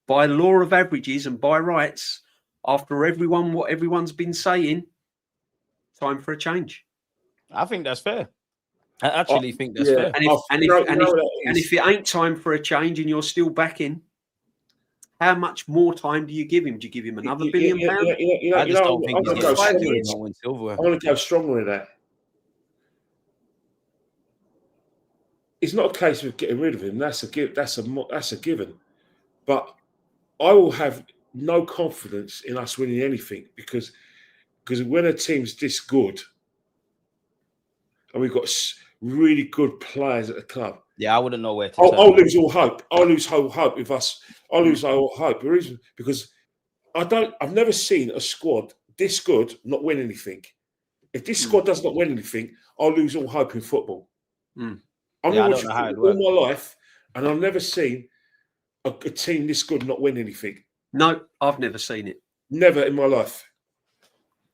B: by law of averages and by rights, after what everyone's been saying, time for a change.
A: I think that's fair. I actually think that's fair.
B: And if it ain't time for a change and you're still backing, how much more time do you give him? Do you give him another £1 billion?
A: I just don't think he's going to win silverware.
C: I want to go stronger with that. It's not a case of getting rid of him. That's a given. But I will have no confidence in us winning anything because when a team's this good and we've got really good players at the club.
A: Yeah, I wouldn't know where to.
C: I'll lose all hope. I'll lose all hope if us. I'll lose all hope. The reason because I've never seen a squad this good not win anything. If this squad does not win anything, I'll lose all hope in football. I've been watching football all my life, and I've never seen a team this good not win anything.
B: No, I've never seen it.
C: Never in my life.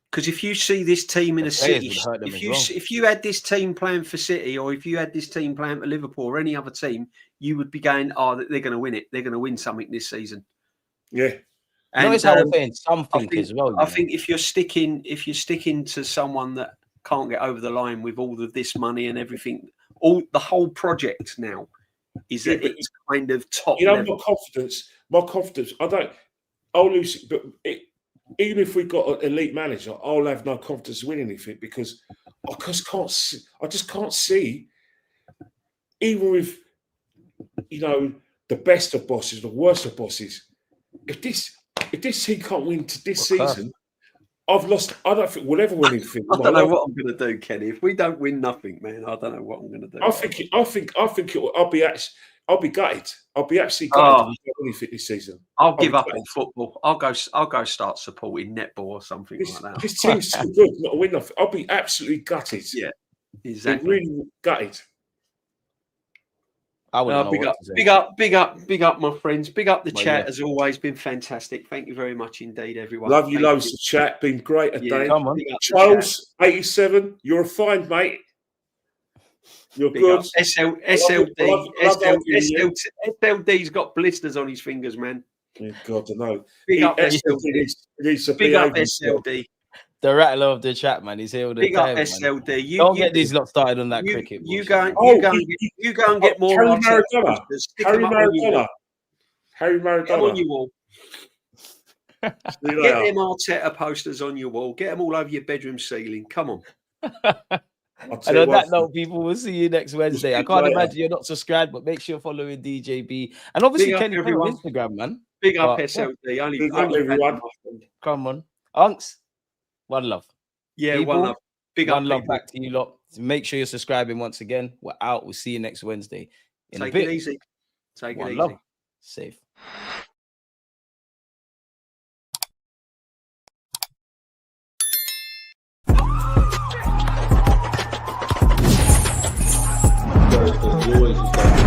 B: Because if you see this team in a City, if you had this team playing for City, or if you had this team playing for Liverpool or any other team, you would be going, "Oh, they're going to win it. They're going to win something this season."
C: Yeah,
B: and
A: it's how we're saying something as well.
B: I think if you're sticking to someone that can't get over the line with all of this money and everything, the whole project now is that it's kind of top.
C: Level. My confidence. I'll lose, but even if we got an elite manager, I'll have no confidence to win anything because I just can't see, even with the best of bosses, the worst of bosses, if this team can't win this season, I've lost. I don't think we'll ever win anything.
B: I don't know what I'm going to do, Kenny. If we don't win nothing, man, I don't know what I'm going to do. I'll be gutted. I'll be absolutely gutted if we don't win anything this season. I'll give up on football. I'll go start supporting netball or something like that.
C: This team's too good not to win nothing. I'll be absolutely gutted.
B: Yeah, exactly.
C: Really gutted.
A: I would
B: big up, my friends. Big up the chat as always. Been fantastic. Thank you very much indeed, everyone.
C: Love you, loads of chat. Been great a day. Come on, Charles, 87. You're a fine mate. You're
B: big
C: good.
B: SLD's got blisters on his fingers, man.
C: Oh, God, I know.
B: Big up SLD. Big up SLD.
A: The rattler of the chat, man. He's here all the
B: Big
A: time.
B: Big up SLD.
A: Don't get these lot started on that cricket.
B: You go and get more.
C: Harry Maradona.
B: Get on your wall. Get them Arteta posters on your wall. Get them all over your bedroom ceiling. Come on.
A: And on that note, people, we'll see you next Wednesday. I can't imagine you're not subscribed, but make sure you're following DJB. And obviously, Kenny, on Instagram, man.
B: Big up SLD.
C: Big up everyone.
A: Come on. Unks, one love.
B: Yeah, people, one love. Big up.
A: One love back to you lot. Make sure you're subscribing once again. We're out. We'll see you next Wednesday.
B: Take it easy. Take it easy.
A: Love. Safe. always just go.